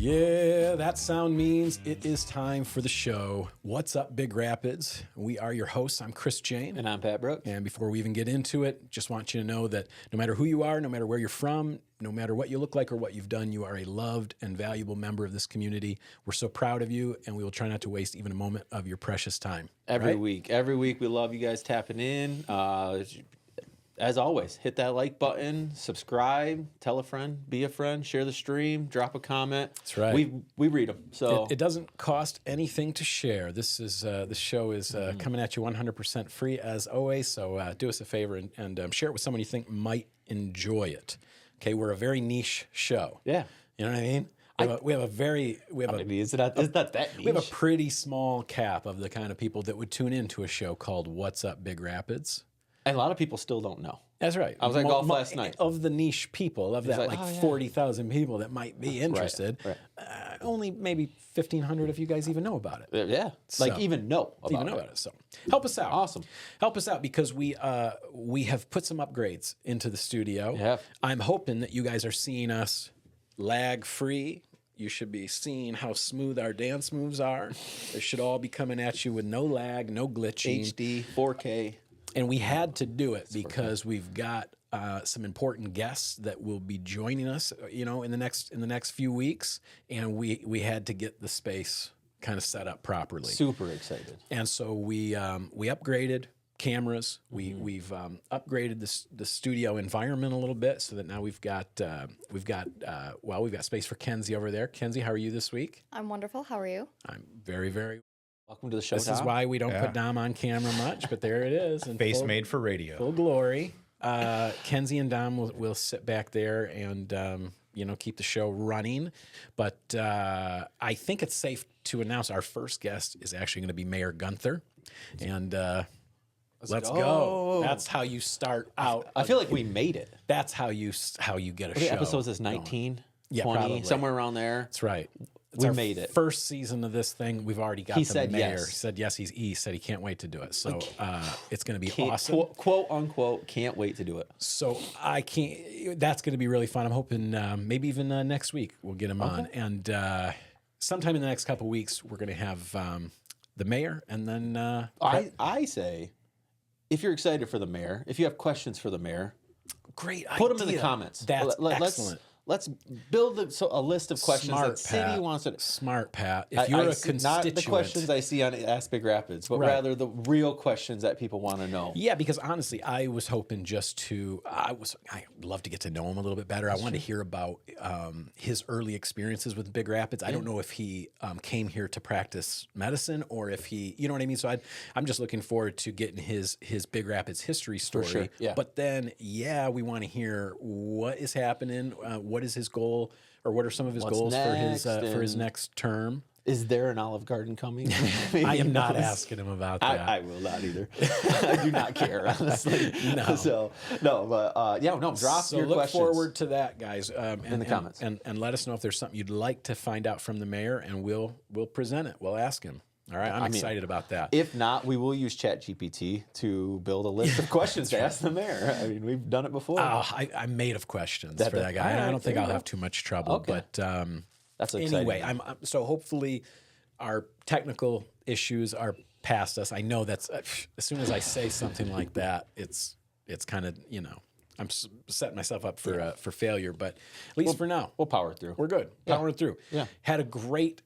Yeah, that sound means it is time for the show. What's up, Big Rapids? We are your hosts. I'm Chris Jane. And I'm Pat Brooks. And before we even get into it, just want you to know that no matter who you are, no matter where you're from, no matter what you look like or what you've done, you are a loved and valuable member of this community. We're so proud of you, and we will try not to waste even a moment of your precious time. Every week, we love you guys tapping in. As always, hit that like button, subscribe, tell a friend, be a friend, share the stream, drop a comment. That's right. We read them. So it doesn't cost anything to share. This show is coming at you 100% free as always. So do us a favor and share it with someone you think might enjoy it. Okay, we're a very niche show. Yeah, you know what I mean. We have it's not that niche. We have a pretty small cap of the kind of people that would tune into a show called What's Up, Big Rapids. And a lot of people still don't know. That's right. I was at golf last night. Of the niche people, of that 40,000 people that might be interested, right. Only maybe 1,500 of you guys even know about it. Yeah, so, even know about it. So help us out. Awesome. Help us out because we have put some upgrades into the studio. Yeah. I'm hoping that you guys are seeing us lag-free. You should be seeing how smooth our dance moves are. They should all be coming at you with no lag, no glitching. HD, 4K. And we had to do it because we've got some important guests that will be joining us, in the next few weeks, and we had to get the space kind of set up properly. Super excited. And so we upgraded cameras. We've upgraded the studio environment a little bit so that now we've got space for Kenzie over there. Kenzie, how are you this week? I'm wonderful. How are you? I'm very, very. Welcome to the show, This Dom. is why we don't put Dom on camera much, but there it is. Face made for radio. Full glory. Kenzie and Dom will sit back there and keep the show running. But I think it's safe to announce our first guest is actually going to be Mayor Gunther. And let's go. That's how you start out. I feel like we made it. That's how you get a show. Episodes is 19, yeah, 20, probably. somewhere around there. That's right. We made it. First season of this thing. We've already got He the said mayor. yes. He said yes. He said he can't wait to do it. So it's going to be awesome. Quote unquote, can't wait to do it. So I can't. That's going to be really fun. I'm hoping maybe even next week we'll get him on. And sometime in the next couple of weeks we're going to have the mayor, and then I say, if you're excited for the mayor, if you have questions for the mayor, great idea. Put them in the comments. That's excellent. Let's build a list of questions that city wants to. Smart, Pat. If you're a constituent, not the questions I see on Ask Big Rapids, but rather the real questions that people want to know. Yeah, because honestly, I was hoping I'd love to get to know him a little bit better. I wanted to hear about his early experiences with Big Rapids. I don't know if he came here to practice medicine or if he, you know what I mean? So I'm just looking forward to getting his Big Rapids history story. For sure, yeah. But then, we want to hear what is happening, what is his goal, or what are some of his goals for his next term? Is there an Olive Garden coming? I am not asking him about that. I will not either. I do not care, honestly. No. So no, but drop your look questions. Forward to that, guys, in the comments, and let us know if there's something you'd like to find out from the mayor, and we'll present it. We'll ask him. All right, I'm excited about that. If not, we will use ChatGPT to build a list of questions to ask the mayor. I mean, we've done it before. I'm made of questions for that guy. I don't think I'll have too much trouble. Okay. But that's exciting. Anyway, so hopefully our technical issues are past us. I know that's as soon as I say something like that, it's kind of I'm setting myself up for failure. But at least for now, we'll power through. We're good. Powering through. Yeah. Had a great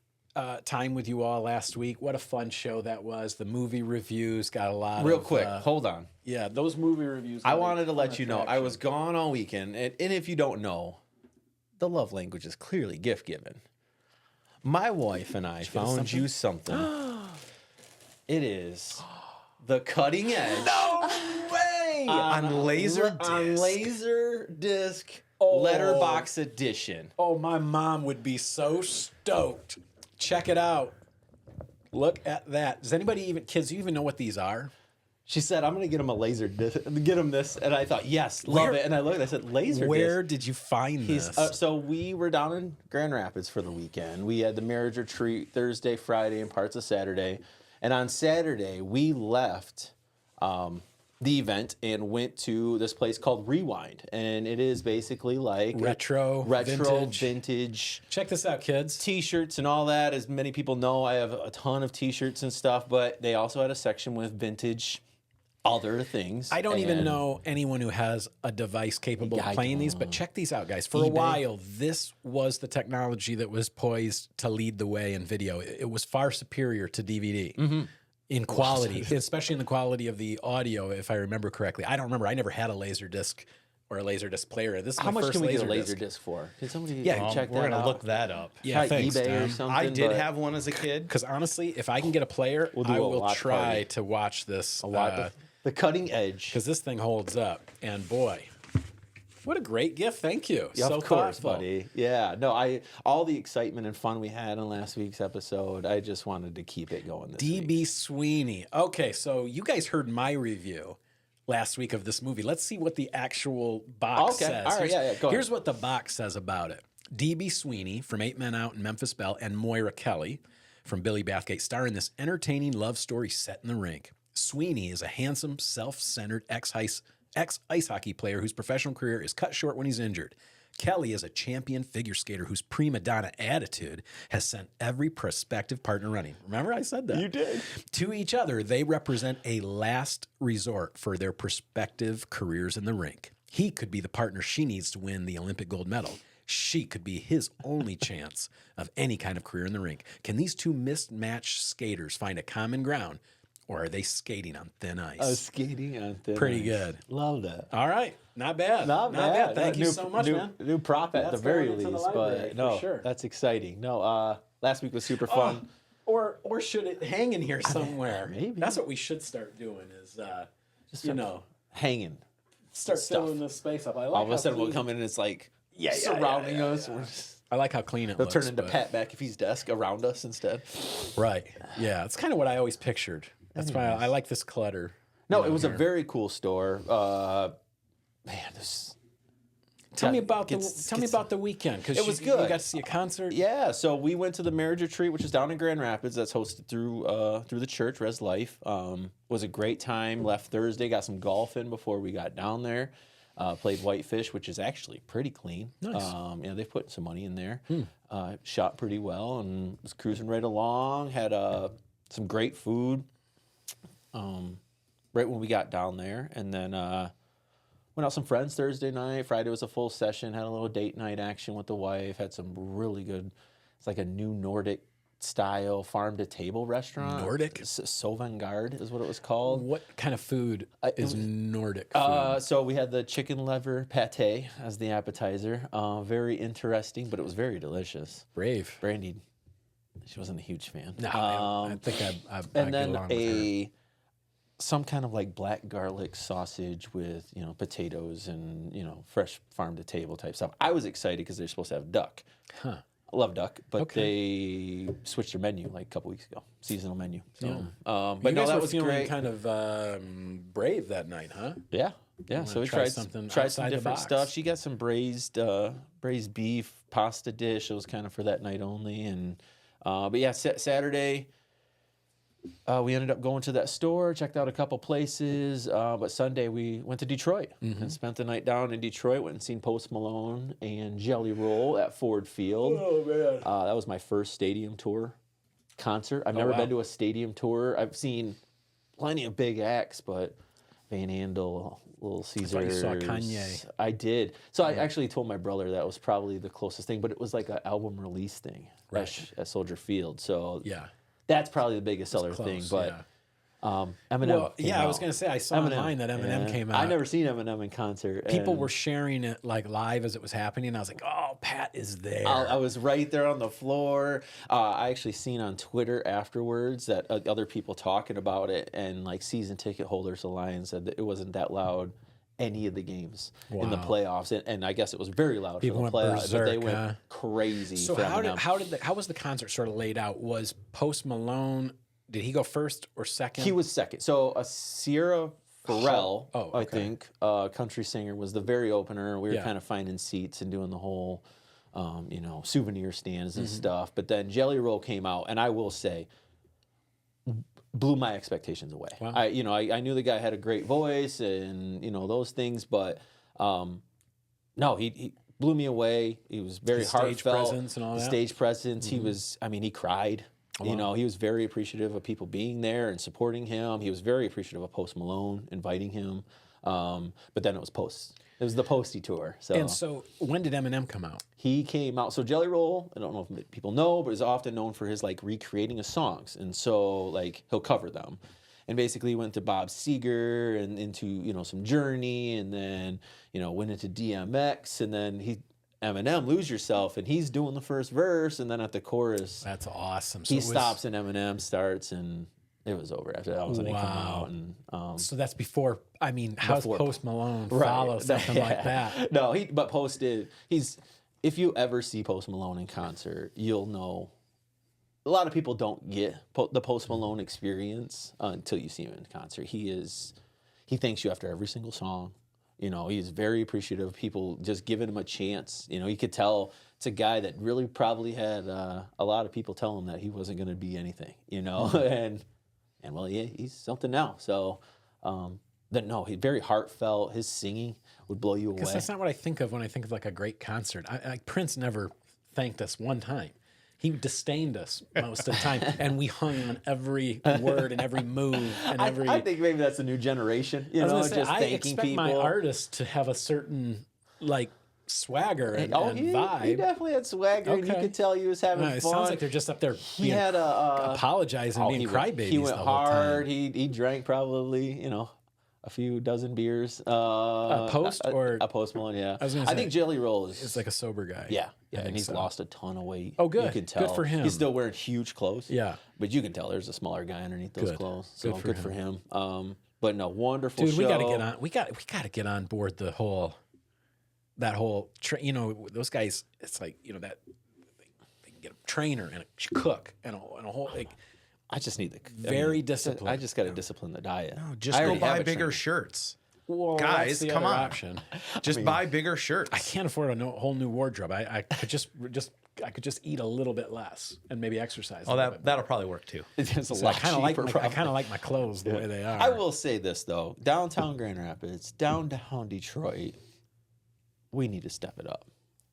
time with you all last week. What a fun show that was. The movie reviews got a lot Real of... quick, hold on. Yeah, those movie reviews... I wanted to let you know, I was gone all weekend, and if you don't know, the love language is clearly gift-giving. My wife and I found you something. It is the cutting edge. No way! On Laserdisc. On Laserdisc letterbox edition. Oh, my mom would be so stoked. Check it out. Look at that. Does anybody kids, do you even know what these are? She said, "I'm gonna get him a laser disc, get him this," and I thought, "Yes, love it." And I looked, I said, "Laser Where disc." did you find this? So we were down in Grand Rapids for the weekend. We had the marriage retreat Thursday, Friday, and parts of Saturday. And on Saturday, we left the event and went to this place called Rewind, and it is basically like retro, vintage. Check this out, kids. T-shirts and all that. As many people know, I have a ton of T-shirts and stuff, but they also had a section with vintage other things. I don't even know anyone who has a device capable of playing these, but check these out, guys. For a while, this was the technology that was poised to lead the way in video. It was far superior to DVD in quality, especially in the quality of the audio, if I remember correctly. I don't remember. I never had a Laserdisc or a Laserdisc player. This is How my much first can we get a Laserdisc. Laserdisc for? Can somebody we're check that We're going out? to look that up. Yeah, Probably thanks, eBay Dan. or something. I did but have one as a kid. Because honestly, if I can get a player, do I a will watch try party. to watch this. the cutting edge. Because this thing holds up. And boy, what a great gift. Thank you. Yeah, so of course, thoughtful. buddy. Yeah, no, all the excitement and fun we had in last week's episode, I just wanted to keep it going this week. DB Sweeney. Okay, so you guys heard my review last week of this movie. Let's see what the actual box says. All right, go ahead. Here's what the box says about it. DB Sweeney from 8 Men Out and Memphis Belle and Moira Kelly from Billy Bathgate star in this entertaining love story set in the rink. Sweeney is a handsome, self-centered ex-ice hockey player whose professional career is cut short when he's injured. Kelly is a champion figure skater whose prima donna attitude has sent every prospective partner running. Remember I said that? You did. To each other, they represent a last resort for their prospective careers in the rink. He could be the partner she needs to win the Olympic gold medal. She could be his only chance of any kind of career in the rink. Can these two mismatched skaters find a common ground, or are they skating on thin ice? Skating on thin Pretty ice. good. Love that. All right. Not bad. Not bad. Thank you so much, man. New prop at That's the very going into the least, library, but no, for sure. that's exciting. No, last week was super fun. Or should it hang in here somewhere? Maybe. That's what we should start doing is, Hanging. start stuff. filling this space up. I like All of a how sudden, we'll clean- come in and it's like yeah, surrounding yeah, us. yeah. We're just- I like how clean it They'll looks. turn into but- Pat McAfee's desk around us instead. Right. Yeah. It's kind of what I always pictured. That's why I like this clutter. No, it was a very cool store. Man, this. Tell me Yeah, about gets- the gets- about the weekend because It was You good. got to see a concert. Yeah, so we went to the marriage retreat, which is down in Grand Rapids. That's hosted through the church, Res Life. Was a great time. Left Thursday, got some golf in before we got down there. Played Whitefish, which is actually pretty clean. Nice. They've put some money in there. Shot pretty well and was cruising right along. Had some great food. Right when we got down there, and then went out with some friends Thursday night. Friday was a full session. Had a little date night action with the wife. Had some really good. It's like a new Nordic style farm to table restaurant. Nordic? Sovangard is what it was called. What kind of food is Nordic food? So we had the chicken liver pate as the appetizer. Very interesting, but it was very delicious. Brave. Brandy, she wasn't a huge fan. No, I think I And get then along with her. some kind of like black garlic sausage with potatoes and fresh farm to table type stuff. I was excited because they're supposed to have duck. Huh. I love duck, but they switched their menu like a couple weeks ago, seasonal menu. So, but You no, guys that were was feeling great. kind of brave that night, huh? Yeah. So we try tried something some outside the different box. stuff. She got some braised beef pasta dish. It was kind of for that night only. And but yeah, Saturday we ended up going to that store, checked out a couple places. But Sunday we went to Detroit and spent the night down in Detroit. Went and seen Post Malone and Jellyroll at Ford Field. Oh man. That was my first stadium tour concert. I've never wow. been to a stadium tour. I've seen plenty of big acts, but Van Andel, Little Caesars. thought you saw Kanye. I did. So I actually told my brother that was probably the closest thing, but it was like an album release thing at Soldier Field. So Yeah. that's probably the biggest seller close, thing. But yeah. Eminem. Well, came I was out. going to say I saw online that Eminem came out. I've never seen Eminem in concert. People and were sharing it like live as it was happening. I was like, "Oh, Pat is there." I was right there on the floor. I actually seen on Twitter afterwards that other people talking about it, and like season ticket holders alliance said that it wasn't that loud any of the games in the Wow. playoffs, and I guess it was very loud People for the went playoffs. But they berserk, went crazy. So for how Eminem. was the concert sort of laid out? Was Post Malone did he go first or second? He was second. So Sierra Farrell, Oh, I okay. think, country singer, was the very opener. We were kind of finding seats and doing the whole, souvenir stands and stuff. But then Jellyroll came out, and I will say, blew my expectations away. Wow. I knew the guy had a great voice and those things, but no, he blew me away. He was very His heartfelt. stage presence and all that? Stage presence. He was. I mean, he cried. Wow. He was very appreciative of people being there and supporting him. He was very appreciative of Post Malone inviting him. But then it was It was the Posty tour. And so when did Eminem come out? He came out. So Jellyroll, I don't know if people know, but is often known for his recreating of songs, and so he'll cover them. And basically he went to Bob Seger and into some Journey, and then went into DMX, and then Eminem, Lose Yourself, and he's doing the first verse, and then at the chorus, That's awesome. So he stops and Eminem starts, and it was over after that. When he come out, and so that's before. I mean, how's Before- Post Malone Right. follow something like that? No, but Post did. If you ever see Post Malone in concert, you'll know. A lot of people don't get the Post Malone experience until you see him in concert. He thanks you after every single song. He's very appreciative of people just giving him a chance. You could tell it's a guy that really probably had a lot of people tell him that he wasn't going to be anything. And well, yeah, he's something now. So, he's very heartfelt. His singing would blow you away. Because that's not what I think of when I think of a great concert. Prince never thanked us one time. He disdained us most of the time, and we hung on every word and every move and every. I think maybe that's a new generation. Just I thanking expect people. my artists to have a certain swagger and, and he vibe. definitely had swagger, and you Okay. could tell he was having fun. It sounds like they're just up there he being, had apologizing, and being he crybabies He went the whole hard. time. He drank probably a few dozen beers. Post or a Post Malone? Yeah, I was gonna say, think Jellyroll is It's like a sober guy. yeah, I and think he's so. lost a ton of weight. Oh, good. You can Good tell. for him. He's still wearing huge clothes. Yeah. but you can tell there's a smaller guy underneath those Good. clothes. So Good for him. But no, wonderful Dude, show. we got to get on. We got to get on board that whole. Those guys. It's like that they can get a trainer and a cook and a whole. I just need Very disciplined. I just got to discipline the diet. No, just I go already have buy a bigger trainer. shirts. Well, Guys, that's the come other on. option. Just buy bigger shirts. I can't afford a whole new wardrobe. I could just eat a little bit less and maybe exercise. Oh, that'll probably work too. It's a So I lot kind of like cheaper, I kind of like my clothes the way they are. I will say this though, downtown Grand Rapids, downtown Detroit, we need to step it up.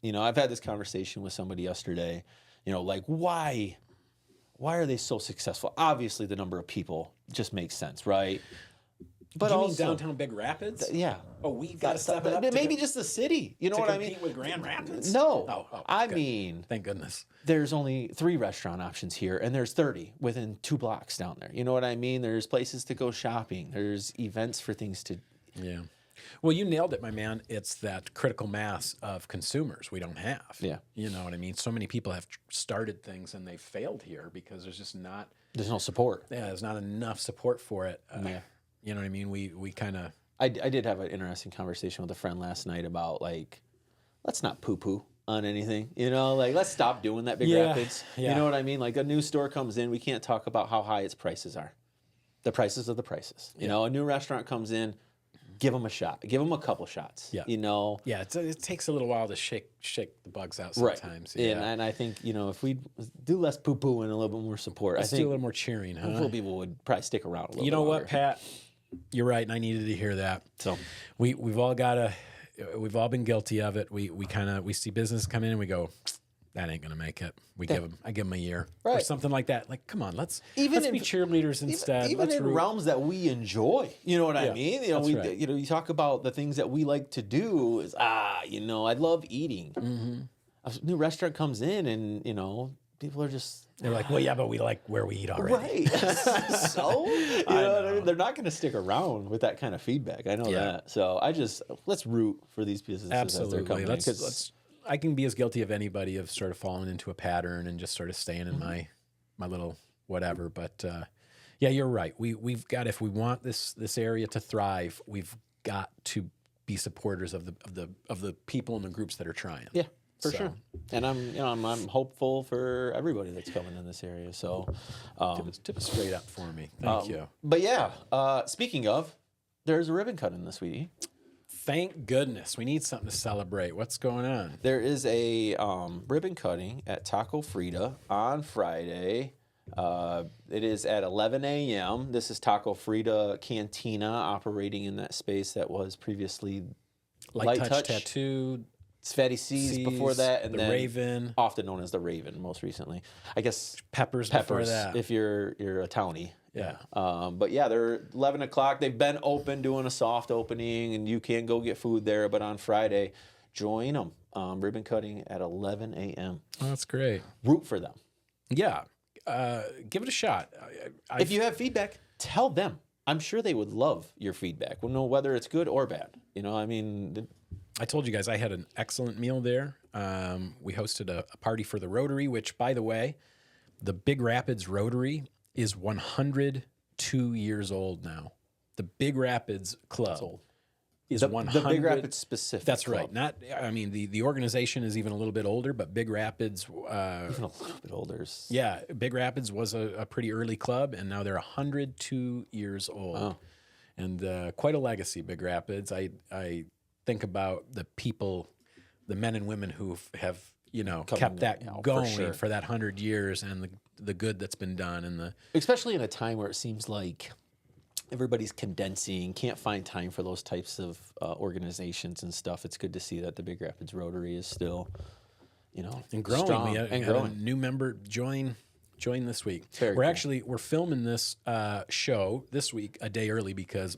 I've had this conversation with somebody yesterday. Why are they so successful? Obviously, the number of people just makes sense, right? But Do you also mean downtown Big Rapids? yeah. Oh, we got to step it up. Maybe just the city. You know to what I compete mean? with Grand Rapids. No, I good. mean, Thank goodness. there's only 3 restaurant options here, and there's 30 within 2 blocks down there. You know what I mean? There's places to go shopping. There's events for things to. Yeah. Well, you nailed it, my man. It's that critical mass of consumers we don't have. Yeah. You know what I mean? So many people have started things and they've failed here because there's just not. There's no support. Yeah, there's not enough support for it. Yeah. You know what I mean? We kind of. I did have an interesting conversation with a friend last night about let's not poo-poo on anything. Let's stop doing that, Big Rapids. Yeah. You know what I mean? A new store comes in, we can't talk about how high its prices are. The prices are the prices. A new restaurant comes in, give them a shot. Give them a couple shots. Yeah. Yeah, it takes a little while to shake the bugs out sometimes. Right. Yeah. And I think, if we do less poo-poo and a little bit more support, Let's I think do a little more cheering, huh? hopefully people would probably stick around a little bit You know longer. what, Pat? You're right, and I needed to hear that. So we've all been guilty of it. We see business come in and we go, that ain't gonna make it. I give them a year or Right. something like that. Come on, let's be in- cheerleaders instead. Even Let's in root. realms that we enjoy, you know what I Yeah, mean? that's right. You talk about the things that we like to do is I love eating. Mm-hmm. A new restaurant comes in and people are just They're like, well, yeah, but we like where we eat already. right. So you know what I mean? They're not going to stick around with that kind of feedback. I know that. So let's root for these businesses as they're Absolutely. coming in. I can be as guilty of anybody of sort of falling into a pattern and just sort of staying in my little whatever. But yeah, you're right. We've got, if we want this area to thrive, we've got to be supporters of the people and the groups that are trying. Yeah. For sure. And I'm hopeful for everybody that's coming in this area. So Tip it straight up for me. Thank you. But yeah, speaking of, there's a ribbon cutting this week. Thank goodness. We need something to celebrate. What's going on? There is a ribbon cutting at Taco Frieda on Friday. It is at 11 a.m. This is Taco Frieda Cantina operating in that space that was previously Light Touch Tattoo. Fatty C's before that, and the then Raven, often known as the Raven, most recently. I guess Peppers before that. if you're a townie. Yeah. But yeah, they're 11 o'clock. They've been open, doing a soft opening, and you can go get food there. But on Friday, join them. Ribbon cutting at 11 a.m. Oh, that's great. Root for them. Yeah. Give it a shot. If you have feedback, tell them. I'm sure they would love your feedback. We'll know whether it's good or bad. I told you guys I had an excellent meal there. We hosted a party for the Rotary, which, by the way, the Big Rapids Rotary is 102 years old now. The Big Rapids Club is 100. The Big Rapids specific. That's club. right. Not. I mean, the organization is even a little bit older, but Big Rapids. Even a little bit older. Yeah, Big Rapids was a pretty early club, and now they're 102 years old, Wow. and quite a legacy. Big Rapids. I think about the people, the men and women who have kept that going for that 100 years, and the good that's been done, and especially in a time where it seems like everybody's condensing, can't find time for those types of organizations and stuff. It's good to see that the Big Rapids Rotary is still, and growing. Strong We had a new member join this week. Very cool. We're filming this show this week a day early because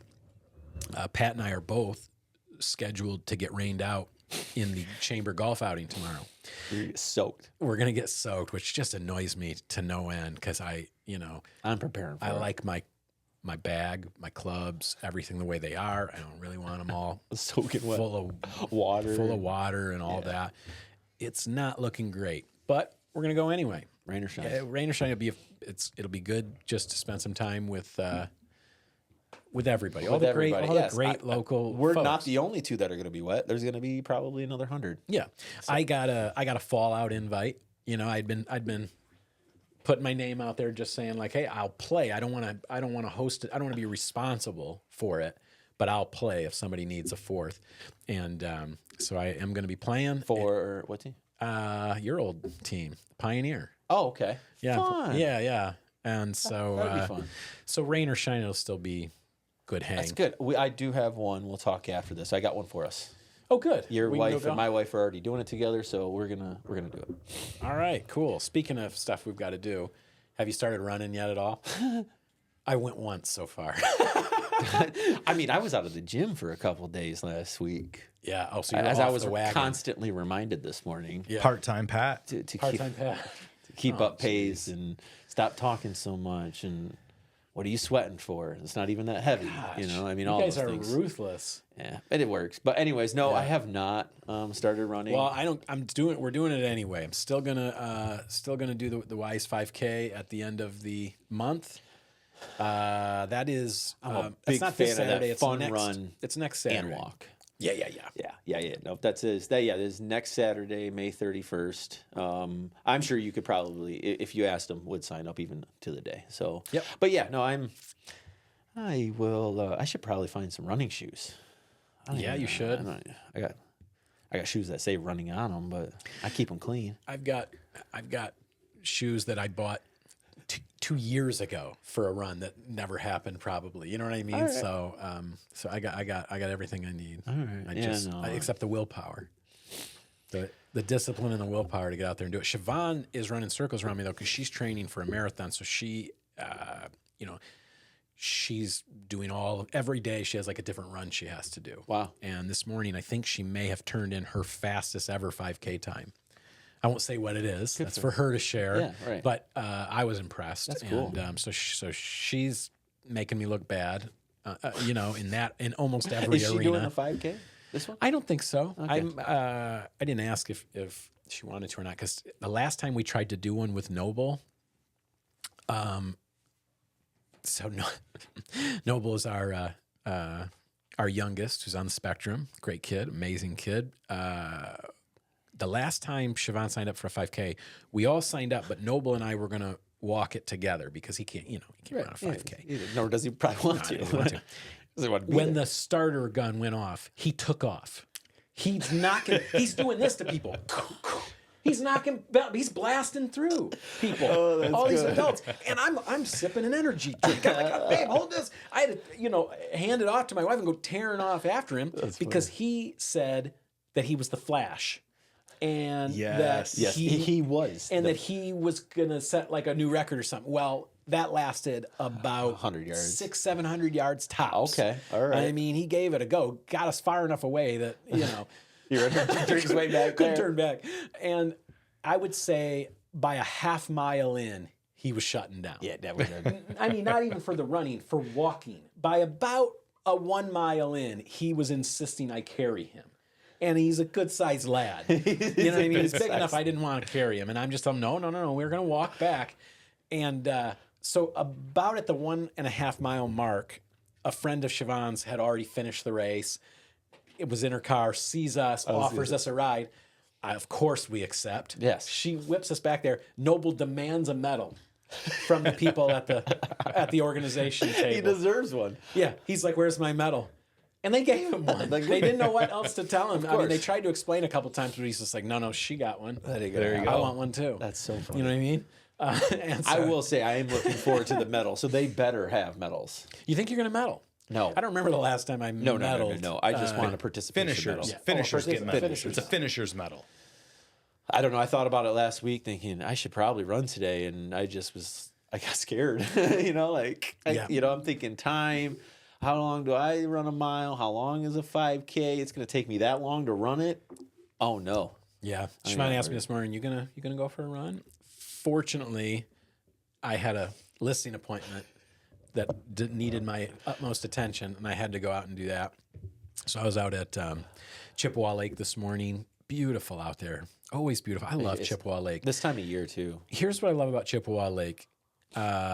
Pat and I are both scheduled to get rained out in the chamber golf outing tomorrow. You're soaked. We're gonna get soaked, which just annoys me to no end because I'm preparing for I it. like my bag, my clubs, everything the way they are. I don't really want them all soaking wet. full of water and all that. It's not looking great, but we're gonna go anyway. Rain or shine. Rain or shine, it'll be good just to spend some time with everybody. All the great local. We're folks. not the only two that are going to be wet. There's going to be probably another 100. Yeah, so. I got a fallout invite. I'd been putting my name out there, just saying like, hey, I'll play. I don't want to host it. I don't want to be responsible for it, but I'll play if somebody needs a fourth. And so I am going to be playing for what team? Your old team, Pioneer. Oh, okay. Yeah, Fun. yeah. And so that'd be fun. So rain or shine, it'll still be good hang. That's good. I do have one. We'll talk after this. I got one for us. Oh, good. Your wife and my wife are already doing it together, so we're gonna do it. All right, cool. Speaking of stuff we've got to do, have you started running yet at all? I went once so far. I mean, I was out of the gym for a couple days last week. Yeah. Oh, so you're as off I was the wagon. constantly reminded this morning. Yeah. Part-time Pat. To Part-time Pat. keep up pace and stop talking so much. And what are you sweating for? It's not even that heavy. Gosh, I mean, you all guys those are things. ruthless. Yeah, but it works. But anyways, no, Yeah. I have not started running. Well, we're doing it anyway. I'm still gonna do the Wise 5K at the end of the month. That is I'm a it's big not fan this of that Saturday. It's fun next, run It's next Saturday. and walk. Yeah. Yeah. No, this is next Saturday, May 31st. I'm sure you could probably, if you asked them, would sign up even to the day. So, Yep. But yeah, no, I will. I should probably find some running shoes. Yeah, you should. I got shoes that say running on them, but I keep them clean. I've got shoes that I bought 2 years ago for a run that never happened. Probably, you know what I mean. Right. So I got everything I need. All right. Except the willpower, the discipline and the willpower to get out there and do it. Siobhan is running circles around me though because she's training for a marathon. So she, she's doing every day. She has like a different run she has to do. Wow. And this morning, I think she may have turned in her fastest ever 5K time. I won't say what it is. That's for her to share. Yeah, right. But I was impressed. That's cool. And so she's making me look bad, in almost every Is she arena. doing the 5K? This one? I don't think so. Okay. I didn't ask if she wanted to or not because the last time we tried to do one with Noble, Noble is our youngest, who's on the spectrum. Great kid, amazing kid. The the last time Siobhan signed up for a 5K, we all signed up, but Noble and I were going to walk it together because he can't run a 5K. Nor does he probably want to. He doesn't want to. Doesn't want to be When there. the starter gun went off, he took off. He's doing this to people. He's blasting through people. All these adults. And I'm sipping an energy drink. I'm like, babe, hold this. I had to, hand it off to my wife and go tearing off after him because he said that he was the Flash. And that he was. And that he was going to set like a new record or something. Well, that lasted about 100 yards. 600-700 yards tops. Okay, all right. I mean, he gave it a go, got us far enough away that, Your drink's way back couldn't there. turn back. And I would say by a half mile in, he was shutting down. Yeah, that was it. I mean, not even for the running, for walking. By about a 1 mile in, he was insisting I carry him. And he's a good-sized lad. You know what I mean? He's big enough I didn't want to carry him. And I'm just telling him, no, we're going to walk back. And so about at the 1.5 mile mark, a friend of Siobhan's had already finished the race. It was in her car, sees us, offers us a ride. Of course we accept. Yes. She whips us back there. Noble demands a medal from the people at the organization table. He deserves one. Yeah. He's like, where's my medal? And they gave him one. They didn't know what else to tell him. I mean, they tried to explain a couple times, but he's just like, no, she got one. There you go. I want one too. That's so funny. You know what I mean? And so, I will say I am looking forward to the medal, so they better have medals. You think you're going to medal? No. I don't remember the last time I medaled. No. I just want a participation medal. Finishers. Finishers get medals. finishers. It's a finisher's medal. I don't know. I thought about it last week thinking I should probably run today, and I got scared. I'm thinking time. How long do I run a mile? How long is a 5K? It's going to take me that long to run it? Oh, no. Yeah. Siobhan asked me this morning, you gonna go for a run? Fortunately, I had a listing appointment that needed my utmost attention, and I had to go out and do that. So I was out at Chippewa Lake this morning. Beautiful out there. Always beautiful. I love Chippewa Lake. This time of year, too. Here's what I love about Chippewa Lake.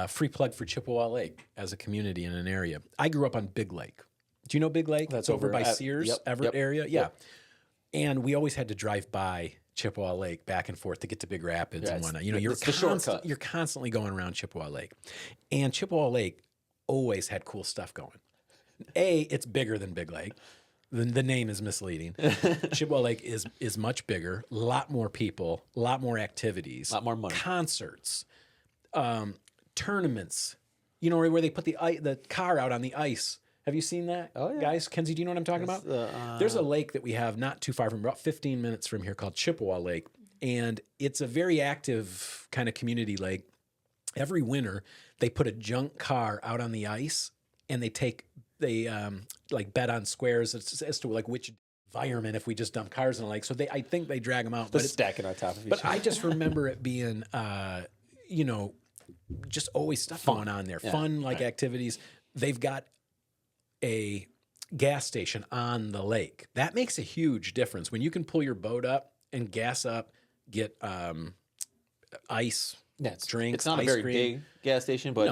Free plug for Chippewa Lake as a community in an area. I grew up on Big Lake. Do you know Big Lake? That's over by at Sears, Everett area. Yeah. And we always had to drive by Chippewa Lake back and forth to get to Big Rapids and whatnot. You're constantly going around Chippewa Lake. And Chippewa Lake always had cool stuff going. It's bigger than Big Lake. The name is misleading. Chippewa Lake is much bigger, a lot more people, a lot more activities, A lot more money. concerts, tournaments. You know where they put the car out on the ice. Have you seen that, guys? Kenzie, do you know what I'm talking about? There's a lake that we have not too far from, about 15 minutes from here, called Chippewa Lake, and it's a very active kind of community lake. Every winter, they put a junk car out on the ice, and they like bet on squares as to like which environment if we just dump cars in a lake. So I think they drag them out. But stacking on top of each But other. I just remember it being, just always stuff going on there. Fun activities. They've got a gas station on the lake. That makes a huge difference when you can pull your boat up and gas up, get ice. Drinks, it's not a ice very cream. big gas station, but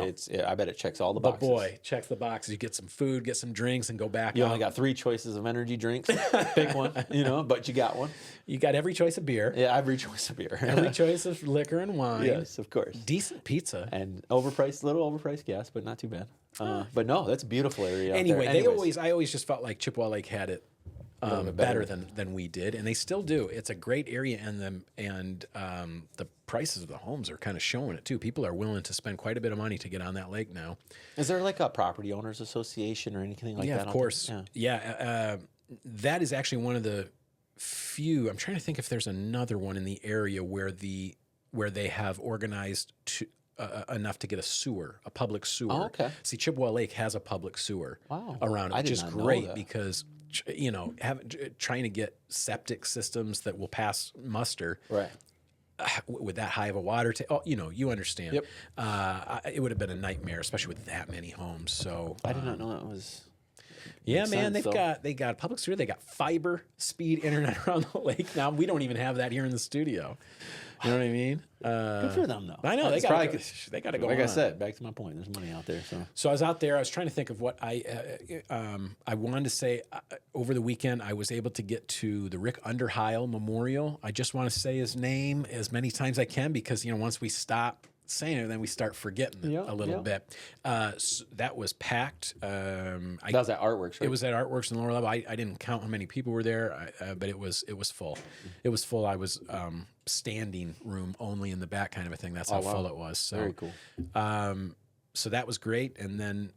I bet it checks all the boxes. But boy, checks the boxes. You get some food, get some drinks, and go back. You only got 3 choices of energy drinks. Pick one, but you got one. You got every choice of beer. Yeah, every choice of beer. Every choice of liquor and wine. Yes, of course. Decent pizza. And little overpriced gas, but not too bad. But no, that's a beautiful area. Out Anyway, there. I always just felt like Chippewa Lake had it better than we did, and they still do. It's a great area, and the prices of the homes are kind of showing it too. People are willing to spend quite a bit of money to get on that lake now. Is there like a property owners association or anything like that? Yeah, of course. Yeah, that is actually one of the few. I'm trying to think if there's another one in the area where they have organized enough to get a public sewer. Oh, okay. See, Chippewa Lake has a public sewer Wow. around it, I which did is not know great that. because trying to get septic systems that will pass muster. Right. With that high of a water, you understand. Yep. It would have been a nightmare, especially with that many homes. So I did not know that was. Yeah, Makes man, sense, they got public sewer, they got fiber speed internet around the lake. Now we don't even have that here in the studio. You know what I mean? Good for them, though. I know It's they probably got to go. Like I on. said, back to my point. There's money out there. So I was out there. I was trying to think of what I wanted to say. Over the weekend, I was able to get to the Rick Underhile Memorial. I just want to say his name as many times as I can because once we stop saying it, then we start forgetting it a little bit. So that was packed. That was at Artworks, right? It was at Artworks in the lower level. I didn't count how many people were there, but it was full. It was full. I was standing room only in the back kind of a thing. That's how full it was. So, very cool. So that was great. And then,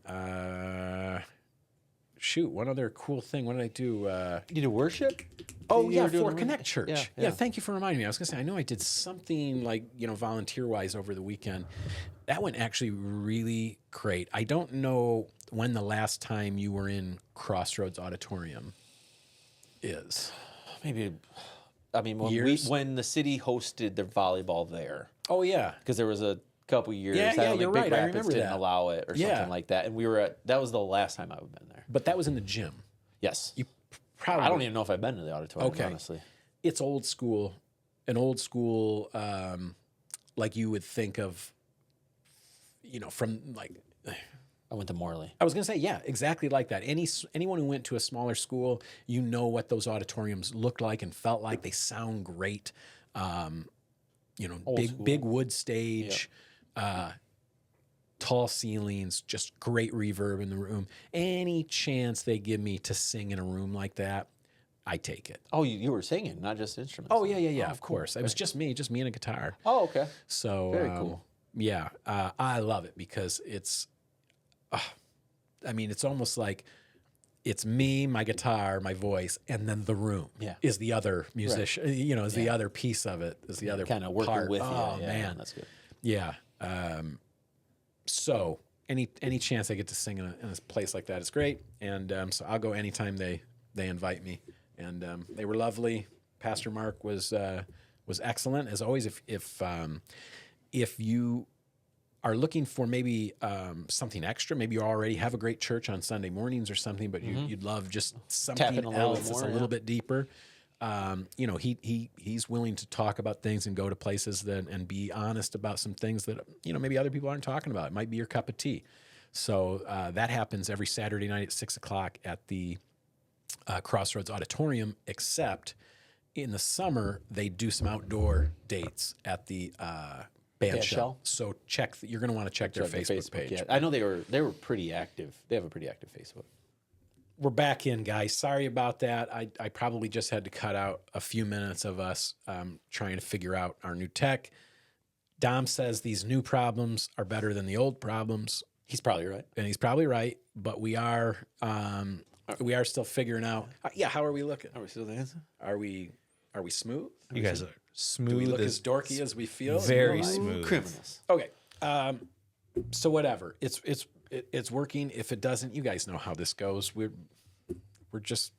one other cool thing. What did I do? You did worship? Oh, You yeah, were doing for the- Connect Church. Yeah. Thank you for reminding me. I was going to say, I know I did something like, volunteer-wise over the weekend. That went actually really great. I don't know when the last time you were in Crossroads Auditorium is. Maybe, when the city hosted their volleyball there. Oh, yeah. Because there was a couple years. Yeah, I don't think you're Big right. I Rapids remember didn't that. allow it or something like that. And that was the last time I've been there. But that was in the gym. Yes. You probably. I don't even know if I've been to the auditorium, Okay. honestly. It's old school, like you would think of, from like. I went to Morley. I was going to say, yeah, exactly like that. Anyone who went to a smaller school, what those auditoriums looked like and felt like. They sound great. Big wood stage, tall ceilings, just great reverb in the room. Any chance they give me to sing in a room like that, I take it. Oh, you were singing, not just instruments. Oh, yeah, of course. It was just me and a guitar. Oh, okay. So, very cool. Yeah, I love it because it's, it's almost like it's me, my guitar, my voice, and then the room is the other musician, is the other piece of it, is the other kind of working part. with you. Oh, Yeah, man. that's good. Yeah. So any chance I get to sing in a place like that is great. And so I'll go anytime they invite me. And they were lovely. Pastor Mark was excellent as always. If you are looking for maybe something extra, maybe you already have a great church on Sunday mornings or something, but you'd love just something else that's a little bit deeper. He's willing to talk about things and go to places and be honest about some things that maybe other people aren't talking about. It might be your cup of tea. So that happens every Saturday night at 6:00 at the Crossroads Auditorium. Except in the summer they do some outdoor dates at the band shell. So you're going to want to check their Facebook page. Yeah. I know they were pretty active. They have a pretty active Facebook. We're back in, guys. Sorry about that. I probably just had to cut out a few minutes of us trying to figure out our new tech. Dom says these new problems are better than the old problems. He's probably right. And he's probably right, but we are still figuring out. How are we looking? Are we still dancing? Are we smooth? You guys are smooth. Do we look as dorky as we feel? Very smooth. Criminals. Okay. So whatever. It's working. If it doesn't, you guys know how this goes. We're just.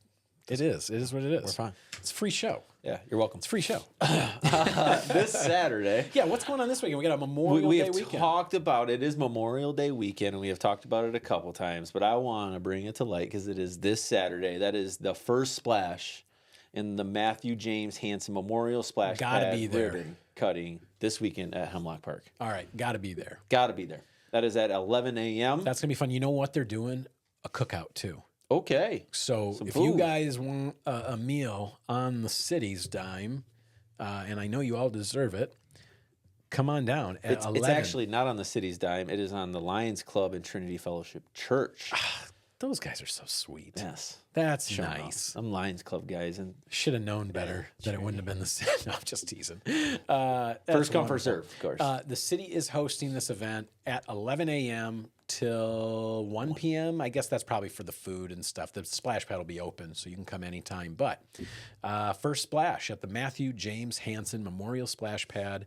It is what it is. We're fine. It's a free show. Yeah, you're welcome. It's a free show. This Saturday. Yeah, what's going on this weekend? We got a Memorial We Day have weekend. talked about it. It is Memorial Day weekend, and we have talked about it a couple times, but I want to bring it to light because it is this Saturday. That is the first splash in the Matthew James Hansen Memorial Splash Gotta be there. ribbon cutting this weekend at Hemlock Park. All right, got to be there. Got to be there. That is at 11 a.m. That's gonna be fun. You know what they're doing? A cookout too. Okay. So Some if food. you guys want a meal on the city's dime, and I know you all deserve it, come on down at It's 11. actually not on the city's dime. It is on the Lions Club and Trinity Fellowship Church. Those guys are so sweet. Yes. That's Show 'em nice. off. I'm Lions Club guys. And Should have known better that it wouldn't have been the same. No, I'm just teasing. first come, first wonderful. serve, of course. The city is hosting this event at 11 a.m. till 1 p.m. I guess that's probably for the food and stuff. The splash pad will be open, so you can come anytime. But first splash at the Matthew James Hansen Memorial Splash Pad.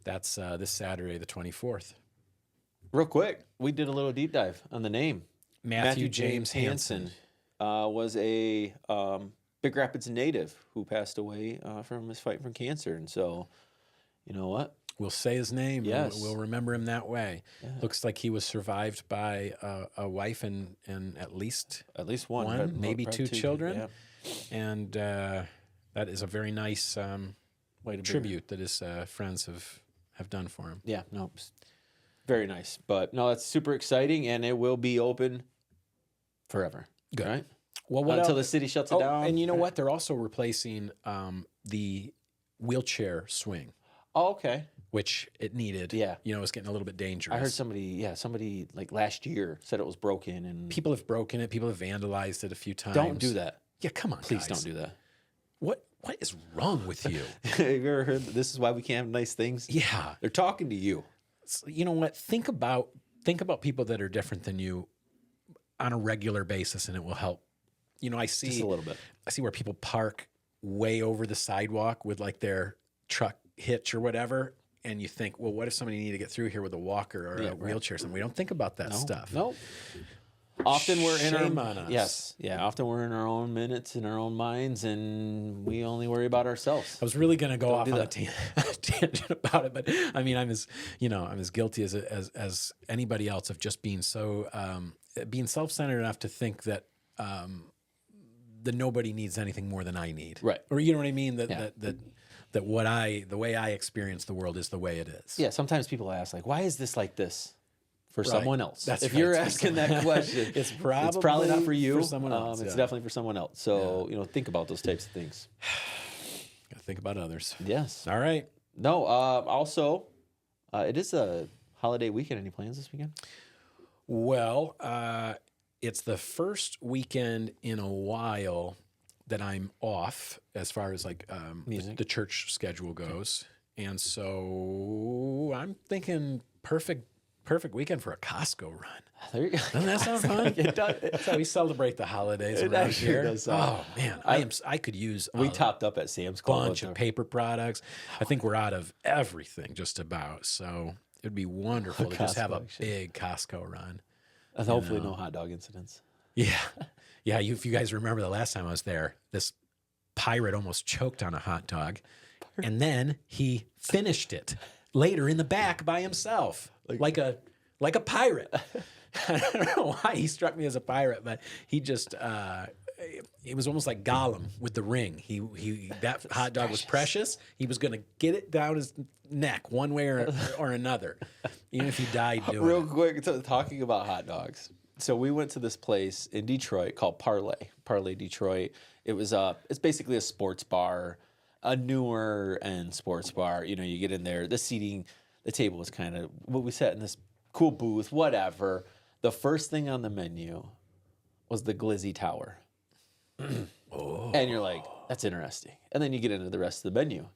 That's this Saturday, the 24th. Real quick, we did a little deep dive on the name. Matthew James Hansen was a Big Rapids native who passed away from his fight from cancer. And so, you know what? We'll say his name. Yes. We'll remember him that way. Yeah. Looks like he was survived by a wife and at least one, maybe two children. Yeah. And that is a very nice tribute that his friends have done for him. Yeah, no, very nice. But no, that's super exciting, and it will be open forever. Good. Right? Well, what until else? the city shuts it down. And you know what? They're also replacing the wheelchair swing. Oh, okay. Which it needed. Yeah. You know, it was getting a little bit dangerous. I heard somebody like last year said it was broken, and people have broken it. People have vandalized it a few times. Don't do that. Yeah, come on, please guys. don't do that. What is wrong with you? Have you ever heard that this is why we can't have nice things? Yeah. They're talking to you. So, you know what? Think about people that are different than you on a regular basis, and it will help. You know, I see just a little bit. I see where people park way over the sidewalk with like their truck hitch or whatever, and you think, well, what if somebody needed to get through here with a walker or a wheelchair or something? We don't think about that stuff. Nope. Often we're Shame on us. Yes. Yeah. Often we're in our own minutes, in our own minds, and we only worry about ourselves. I was really going to go off on a tangent about it, but I mean, I'm as guilty as anybody else of just being so being self-centered enough to think that that nobody needs anything more than I need. Right. Or you know what I mean? That the way I experience the world is the way it is. Yeah. Sometimes people ask, like, why is this like this? For someone else. That's if right. you're asking that question, it's probably not for you. For someone else. It's definitely for someone else. So, think about those types of things. Gotta think about others. Yes. All right. No, also, it is a holiday weekend. Any plans this weekend? Well, it's the first weekend in a while that I'm off as far as like the church schedule goes. And so I'm thinking perfect weekend for a Costco run. There you go. Doesn't that sound fun? It does. That's how we celebrate the holidays around here. Does, oh man, I could use we topped up at Sam's Club. Bunch of paper products. I think we're out of everything just about. So it'd be wonderful to just have a big Costco run. And hopefully no hot dog incidents. Yeah. Yeah, if you guys remember the last time I was there, this pirate almost choked on a hot dog, and then he finished it later in the back by himself, like a pirate. I don't know why he struck me as a pirate, but he just it was almost like Gollum with the ring. He that hot dog was precious. He was going to get it down his neck one way or another, even if he died doing Real it. quick, talking about hot dogs. So we went to this place in Detroit called Parlay Detroit. It was it's basically a sports bar, a newer end sports bar. You get in there, the table was kind of, we sat in this cool booth, whatever. The first thing on the menu was the Glizzy Tower. And you're like, that's interesting. And then you get into the rest of the menu.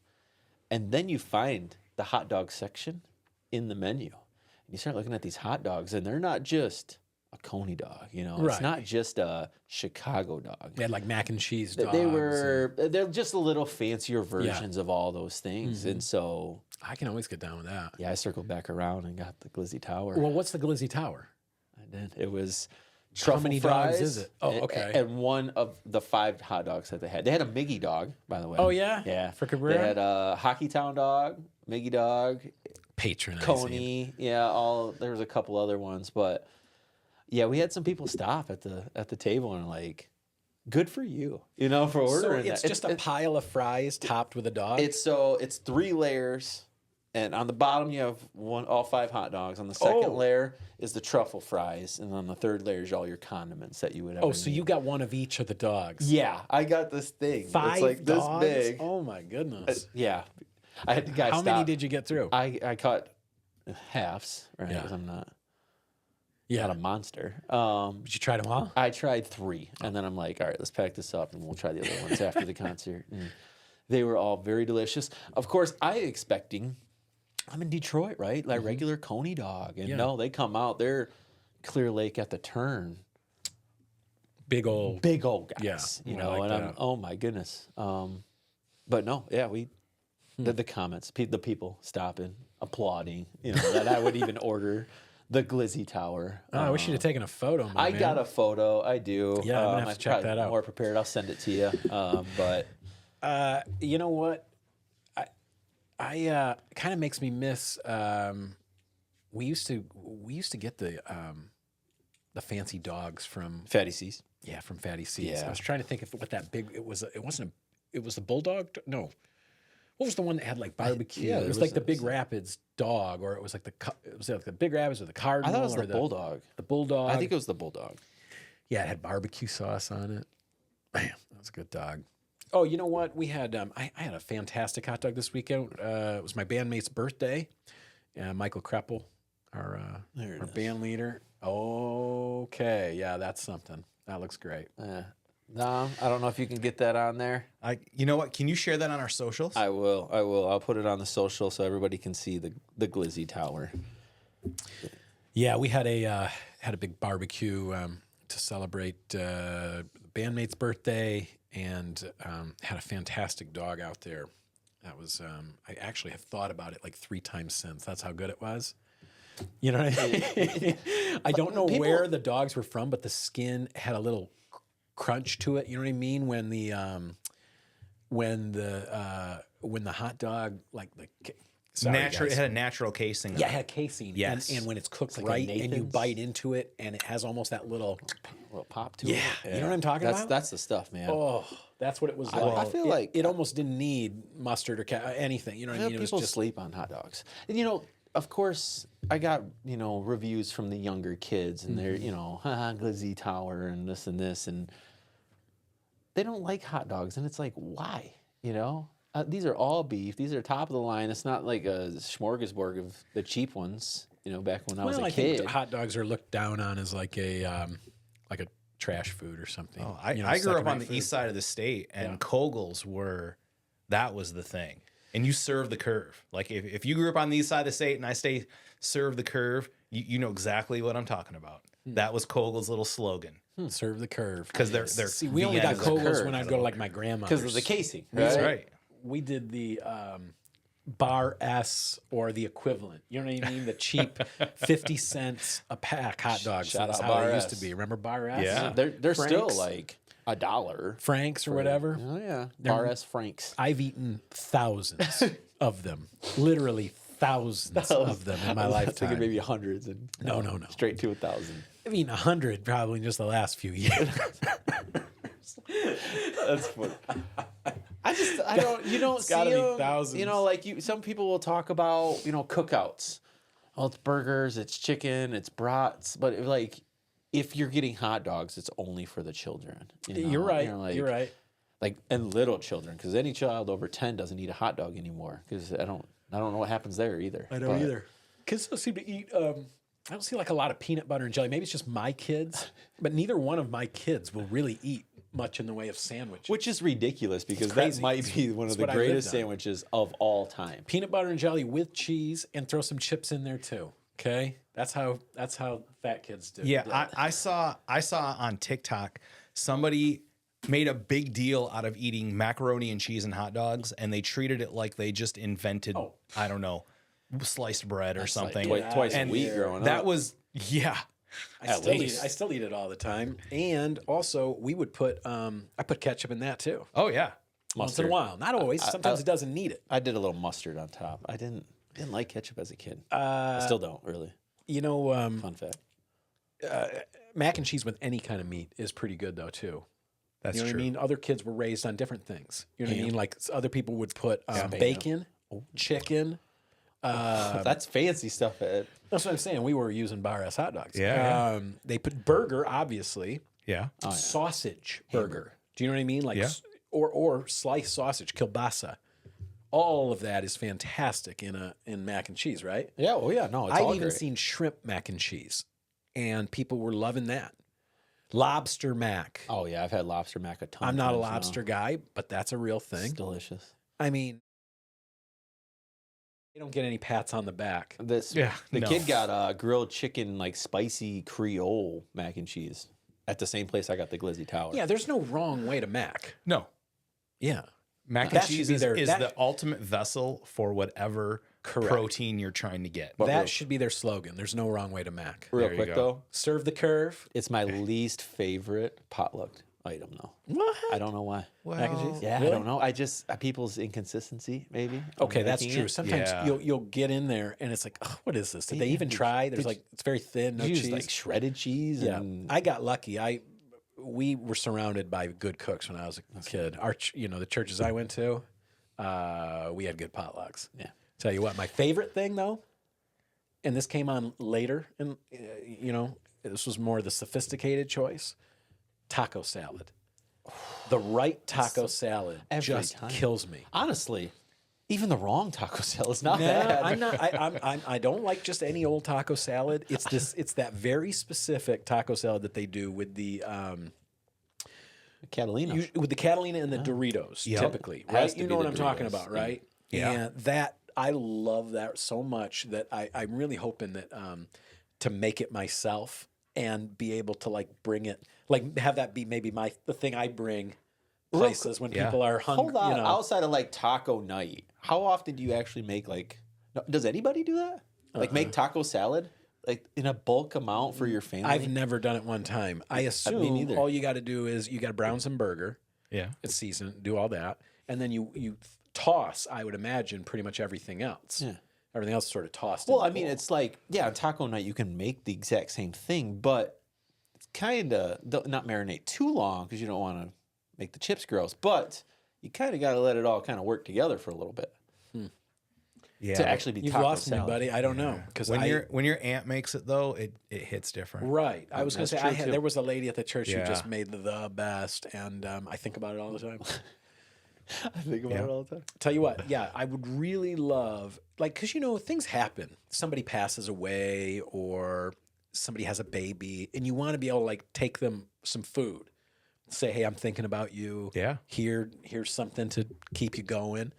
And then you find the hot dog section in the menu. And you start looking at these hot dogs, and they're not just a Coney dog, Right. It's not just a Chicago dog. They had like mac and cheese dogs. They're just a little fancier versions of all those things. And so I can always get down with that. yeah, I circled back around and got the Glizzy Tower. Well, what's the Glizzy Tower? I did. It was truffle How many fries, dogs is it? Oh, okay. And one of the 5 hot dogs that they had. They had a Miggy dog, by the way. Oh, yeah? Yeah. For Cabrera? They had a Hockey Town dog, Miggy dog, Patronizing. Coney. Yeah, there was a couple other ones, but yeah, we had some people stop at the table and like, good for you, for ordering. So it's just a pile of fries topped with a dog? It's 3 layers. And on the bottom, you have all 5 hot dogs. On the second layer is the truffle fries. And on the third layer is all your condiments that you would ever so need. you got one of each of the dogs? Yeah, I got this thing. 5 it's like dogs? this big. Oh, my goodness. Yeah. I had the guy How stop. many did you get through? I caught halves, right? Yeah. Because I'm not Yeah. a monster. Did you try them all? I tried 3. And then I'm like, all right, let's pack this up and we'll try the other ones after the concert. And they were all very delicious. Of course, I'm in Detroit, right? Like regular Coney dog. And no, they come out. They're Clear Lake at the turn. Big old guys. Yeah, and I'm, oh my goodness. But no, yeah, the comments, the people stopping, applauding, that I would even order the Glizzy Tower. Oh, I wish you'd have taken a photo, I got a photo. I do. Yeah, I'm gonna have to check that out. More prepared. I'll send it to you. But you know what? kind of makes me miss. We used to get the fancy dogs from Fatty C's. Yeah, from Fatty C's. Yeah. I was trying to think of what that big. It was. It wasn't. It was the bulldog. No, what was the one that had like barbecue? Yeah, it was like the Big Rapids dog, or it was like the Big Rapids or the Cardinal. I thought it was or the bulldog. The bulldog. I think it was the bulldog. Yeah, it had barbecue sauce on it. Man, that was a good dog. Oh, you know what? We had I had a fantastic hot dog this weekend. It was my bandmate's birthday. Michael Kreppel, our band leader. Okay, yeah, that's something. That looks great. No, I don't know if you can get that on there. You know what? Can you share that on our socials? I will. I'll put it on the social so everybody can see the glizzy tower. Yeah, we had a big barbecue to celebrate bandmate's birthday, and had a fantastic dog out there. That was I actually have thought about it like 3 times since. That's how good it was. You know what I mean? I don't know where the dogs were from, but the skin had a little crunch to it. You know what I mean? When the hot dog It had a natural casing. Yeah, it had a casing. Yes. And when it's cooked like right a and you Nathan's? bite into it and it has almost that little pop to yeah. it. You know what I'm talking about? That's the stuff, man. Oh, that's what it was like. I feel like it almost didn't need mustard or anything. You know what I mean? It was people just sleep on hot dogs. And of course, I got, reviews from the younger kids and they're, glizzy tower and this, and they don't like hot dogs. And it's like, why? These are all beef. These are top of the line. It's not like a smorgasbord of the cheap ones, back when I was a kid. Think hot dogs are looked down on as like a trash food or something. Oh, I grew up on the east side of the state, and Kogels that was the thing. And you serve the curve. Like if you grew up on the east side of the state and I serve the curve, you know exactly what I'm talking about. That was Kogel's little slogan. Serve the curve. Because they're See, we only got Kogels when I'd go to like my grandmother's. Because of the casing. That's right. We did the Bar S or the equivalent. You know what I mean? The cheap 50 cents a pack hot dogs. Shout That's out how Bar it used S. to be. Remember Bar S? Yeah. They're still Franks. like $1. Franks or whatever. Oh, yeah. Bar S Franks. I've eaten thousands of them. Literally thousands of them in my I was lifetime. thinking maybe hundreds. And No. Straight to 1,000. I've eaten 100 probably in just the last few years. That's funny. You don't see gotta be them, thousands. some people will talk about, cookouts. Oh, it's burgers, it's chicken, it's brats. But if you're getting hot dogs, it's only for the children. You're right. You're right. And little children, because any child over 10 doesn't eat a hot dog anymore. Because I don't know what happens there either. I don't either. Kids don't seem to eat. I don't see like a lot of peanut butter and jelly. Maybe it's just my kids, but neither one of my kids will really eat much in the way of sandwiches. Which is ridiculous because that crazy. might be one of the what I lived greatest on. sandwiches of all time. Peanut butter and jelly with cheese, and throw some chips in there too. Okay, that's how fat kids do. Yeah, I saw on TikTok somebody made a big deal out of eating macaroni and cheese and hot dogs, and they treated it like they just invented, I don't know, sliced bread or something. Twice a week growing up. That was, I still eat it all the time. And also, we would put I put ketchup in that too. Oh yeah. Once in a while, not always. Sometimes it doesn't need it. I did a little mustard on top. I didn't like ketchup as a kid. I still don't really. Fun fact. Mac and cheese with any kind of meat is pretty good though too. That's you know true. what I mean? Other kids were raised on different things. You know what I mean? Like other people would put bacon, chicken. That's fancy stuff, Ed. That's what I'm saying. We were using Bar S hot dogs. Yeah. They put burger, obviously. Yeah. Sausage burger. Do you know what I mean? Like, Yeah. or sliced sausage, kielbasa. All of that is fantastic in mac and cheese, right? Yeah. Oh yeah. No, it's I've all even great. seen shrimp mac and cheese, and people were loving that. Lobster mac. Oh yeah, I've had lobster mac a ton. I'm of not a times lobster now. guy, but that's a real thing. It's delicious. I mean, you don't get any pats on the back. The no. kid got grilled chicken, like spicy Creole mac and cheese at the same place I got the glizzy tower. Yeah, there's no wrong way to mac. No. Yeah. Mac That and cheese should be is their- the ultimate vessel for whatever protein you're trying to get. That should be their slogan. There's no wrong way to mac. Real There you quick go. though, Serve the curve. it's my least favorite potluck item though. What? I don't know why. Mac and cheese? Yeah, Really? I don't know. I just people's inconsistency maybe. Okay, on that's making true. it. Sometimes Yeah. you'll get in there and it's like, oh, what is this? Did they even try? There's like it's very thin, no You use cheese. like shredded cheese. Yeah, And I got lucky. We were surrounded by good cooks when I was a kid. The churches I went to, we had good potlucks. Yeah. Tell you what, my favorite thing though, and this came on later, and this was more the sophisticated choice: taco salad. The right taco salad every just time. kills me. honestly, even the wrong taco salad is not No, bad. I'm not. I don't like just any old taco salad. It's that very specific taco salad that they do with the Catalina. with the Catalina and the Doritos, Yep. typically, Has right? to You be know what the I'm talking Doritos, about, yeah. right? Yeah. And that I love that so much that I'm really hoping that to make it myself and be able to like bring it, like have that be maybe the thing I bring places when Yeah. people are hungry. Hold on. Outside of like taco night, how often do you actually make like? No, does anybody do that? Like make taco salad like in a bulk amount for your family? I've never done it one time. I assume neither. all you got to do is you got to brown some burger, Yeah. it's seasoned, do all that, and then you toss. I would imagine pretty much everything else. Yeah. Everything else is sort of tossed. Well, in I the mean, bowl. it's like on taco night you can make the exact same thing, but it's kind of not marinate too long because you don't want to make the chips gross. But you kind of got to let it all kind of work together for a little bit Yeah. to actually be You've taco lost salad. me, buddy. I don't know because when your aunt makes it though, it hits different. right. I was going to That's say true, too. there was a lady at the church who Yeah. just made the best, and I think about it all the time. I think about it all the time. Tell you what, yeah, I would really love, like, because things happen. Somebody passes away, or somebody has a baby, and you want to be able to like take them some food. Say, hey, I'm thinking about you. Yeah. Here's something to keep you going.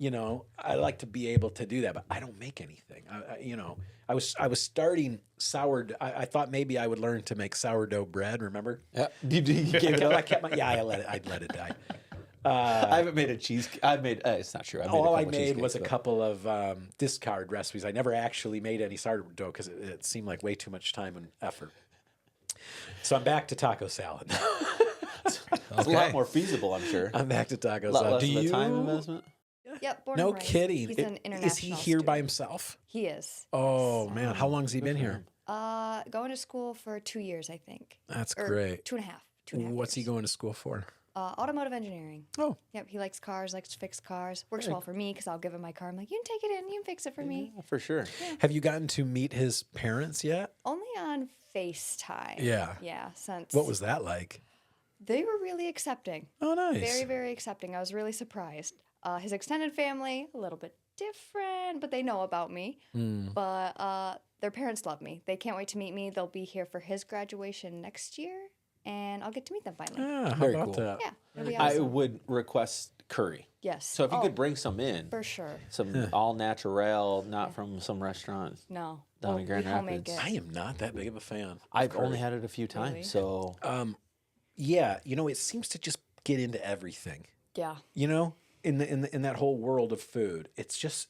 I like to be able to do that, but I don't make anything. I was starting sourdough. I thought maybe I would learn to make sourdough bread. Remember? Yeah. You gave it up. I kept I'd let it die. I haven't made a cheese. I've made. It's not true. All I couple made was a cheesecakes, couple of discard recipes. I never actually made any sourdough because it seemed like way too much time and effort. So I'm back to taco salad. It's a lot more feasible, I'm sure. I'm back to taco A lot salad. less Do of a you? time investment. Yep, born No and raised. kidding. He's an international Is he here by student. himself? He is. Oh man, how long's he been here? Going to school for 2 years, I think. That's Or great. 2.5. 2.5 What's he years. going to school for? Automotive engineering. Oh, Yep, he likes cars, likes to fix cars. Works well for me because I'll give him my car. I'm like, you can take it in, you can fix it for me. For sure. have you gotten to meet his parents yet? Only on FaceTime. Yeah. Yeah, since What was that like? they were really accepting. Oh, nice. Very, very accepting. I was really surprised. His extended family, a little bit different, but they know about me. But their parents love me. They can't wait to meet me. They'll be here for his graduation next year, and I'll get to meet them finally. Ah, how Very about cool. that? Yeah, it'll be I awesome. would request curry. Yes. So if you Oh, could bring some in, for sure. some all natural, not from some restaurant. No. Down in we Grand homemade Rapids. it. I am not that big of a fan. I've only had it a few times, Really? so Yeah, it seems to just get into everything. Yeah. In that whole world of food, it's just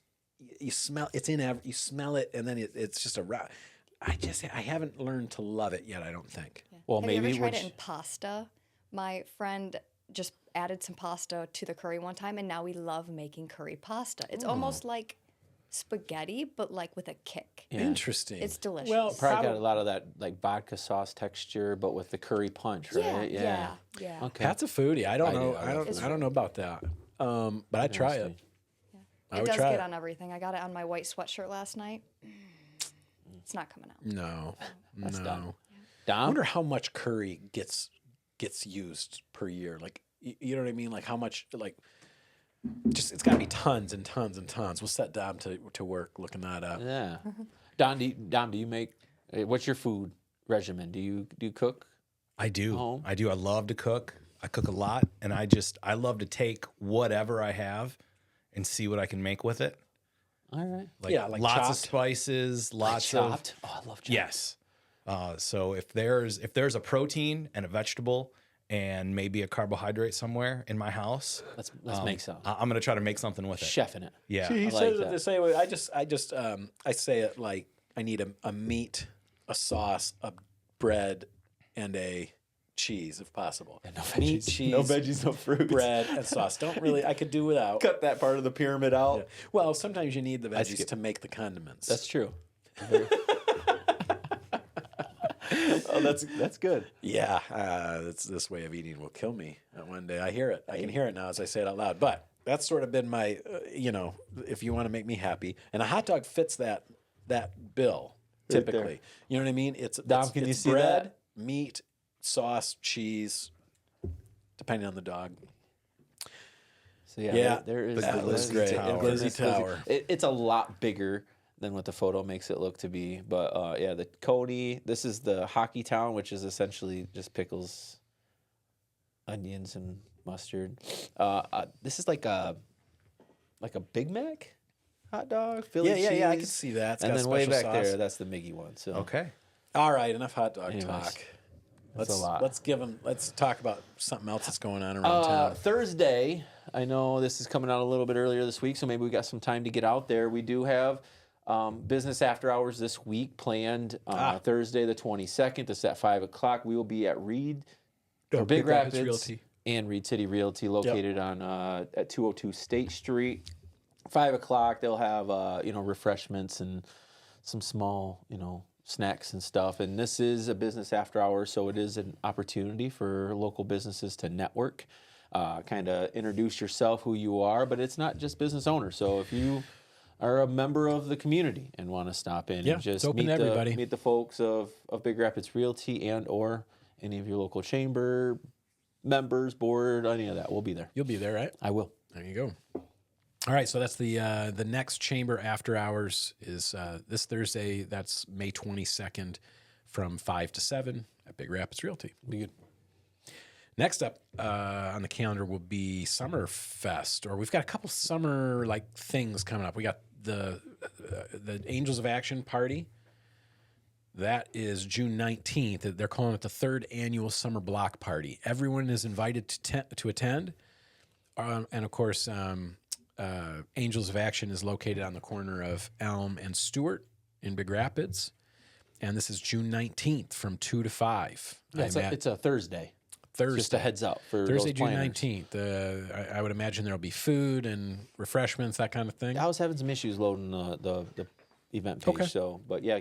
you smell. It's in you smell it, and then it's just I haven't learned to love it yet. I don't think. well Have maybe you ever tried which it in pasta? My friend just added some pasta to the curry one time, and now we love making curry pasta. It's almost like spaghetti, but like with a kick. yeah. Interesting. It's delicious. Well, Probably got a lot of that like vodka sauce texture, but with the curry punch, right? Yeah. Okay. Pat's a foodie. I don't I do. know. I I love don't. food. I don't know about that. But I'd try it. Interesting. I It would does try get it. on everything. I got it on my white sweatshirt last night. It's not coming out. No, no. done. I Dom? wonder how much curry gets used per year. Like, you know what I mean? Like how much? Like, just it's got to be tons and tons and tons. We'll set Dom to work looking that up. Yeah. Dom, do you make? What's your food regimen? Do you cook? I do. Home? I do. I love to cook. I cook a lot, and I love to take whatever I have and see what I can make with it. All right. Yeah, like lots of chopped. spices, lots of Chopped. Oh, I love chopped. yes. So if there's a protein and a vegetable and maybe a carbohydrate somewhere in my house, Let's make some. I'm gonna try to make something with it. Chefing it. Yeah. See, he I says like it that. the same way. I say it like I need a meat, a sauce, a bread, and a cheese if possible. No Meat, veggies, cheese, no veggies, no fruit. bread, and sauce. Don't really. I could do without. Cut that part of the pyramid out. Yeah. Well, sometimes you need the veggies skip. to make the condiments. That's true. Oh, that's good. Yeah, this way of eating will kill me one day. I hear it. I can hear it now as I say it out loud. But that's sort of been my, if you want to make me happy, and a hot dog fits that bill typically. there. You know what I mean? It's Dom, can you see bread, that? meat, sauce, cheese, depending on the dog. So yeah, Yeah, there is that the was Glizzy great. Tower. Glizzy Tower. It's a lot bigger than what the photo makes it look to be. But yeah, the Coney. This is the hockey town, which is essentially just pickles, onions, and mustard. This is like a Big Mac hot dog. Philly cheese. Yeah. I can see that. It's And got then way special back sauce. there, that's the Miggy one. So Okay. All right, enough hot dog Anyways, talk. that's a lot. Let's talk about something else that's going on around town. Thursday, I know this is coming out a little bit earlier this week, so maybe we got some time to get out there. We do have business after hours this week planned. Thursday the 22nd. It's at 5 o'clock. We will be at Big Rapids Realty. and Reed City Realty, located on at 202 State Street. 5 o'clock. They'll have refreshments and some small snacks and stuff. And this is a business after hours, so it is an opportunity for local businesses to network, kind of introduce yourself, who you are. But it's not just business owners. So if you are a member of the community and want to stop in and just open meet to everybody. meet the folks of Big Rapids Realty and or any of your local chamber members, board, any of that, we'll be there. You'll be there, right? I will. There you go. All right, so that's the next chamber after hours is this Thursday. That's May 22nd from 5 to 7 at Big Rapids Realty. Be good. Next up on the calendar will be Summerfest, or we've got a couple summer things coming up. We got the Angels of Action party. That is June 19th. They're calling it the 3rd annual summer block party. Everyone is invited to attend, and of course. Angels of Action is located on the corner of Elm and Stewart in Big Rapids. And this is June 19th from 2 to 5. Yeah, it's a Thursday. Thursday. Just a heads up for Thursday, those June planners. 19th. I would imagine there'll be food and refreshments, that kind of thing. I was having some issues loading the event page. Okay. So, but yeah,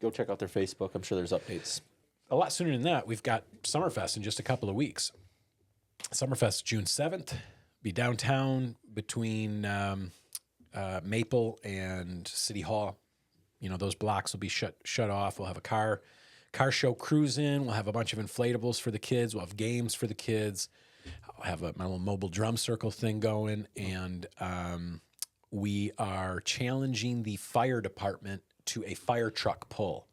go check out their Facebook. I'm sure there's updates. A lot sooner than that, we've got Summerfest in just a couple of weeks. Summerfest, June 7th. Be downtown between Maple and City Hall. Those blocks will be shut off. We'll have a car show cruise in. We'll have a bunch of inflatables for the kids. We'll have games for the kids. I'll have my little mobile drum circle thing going. And we are challenging the fire department to a fire truck pull.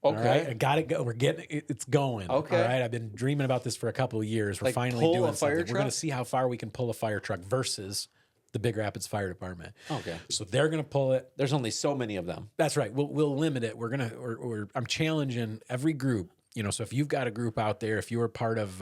Okay. All right, I got it. We're getting it's going. Okay. All right, I've been dreaming about this for a couple of years. We're finally pull doing a fire something. We're going truck? to see how far we can pull a fire truck versus the Big Rapids Fire Department. Okay. So they're going to pull it. There's only so many of them. That's right. We'll limit it. I'm challenging every group. So if you've got a group out there, if you're part of,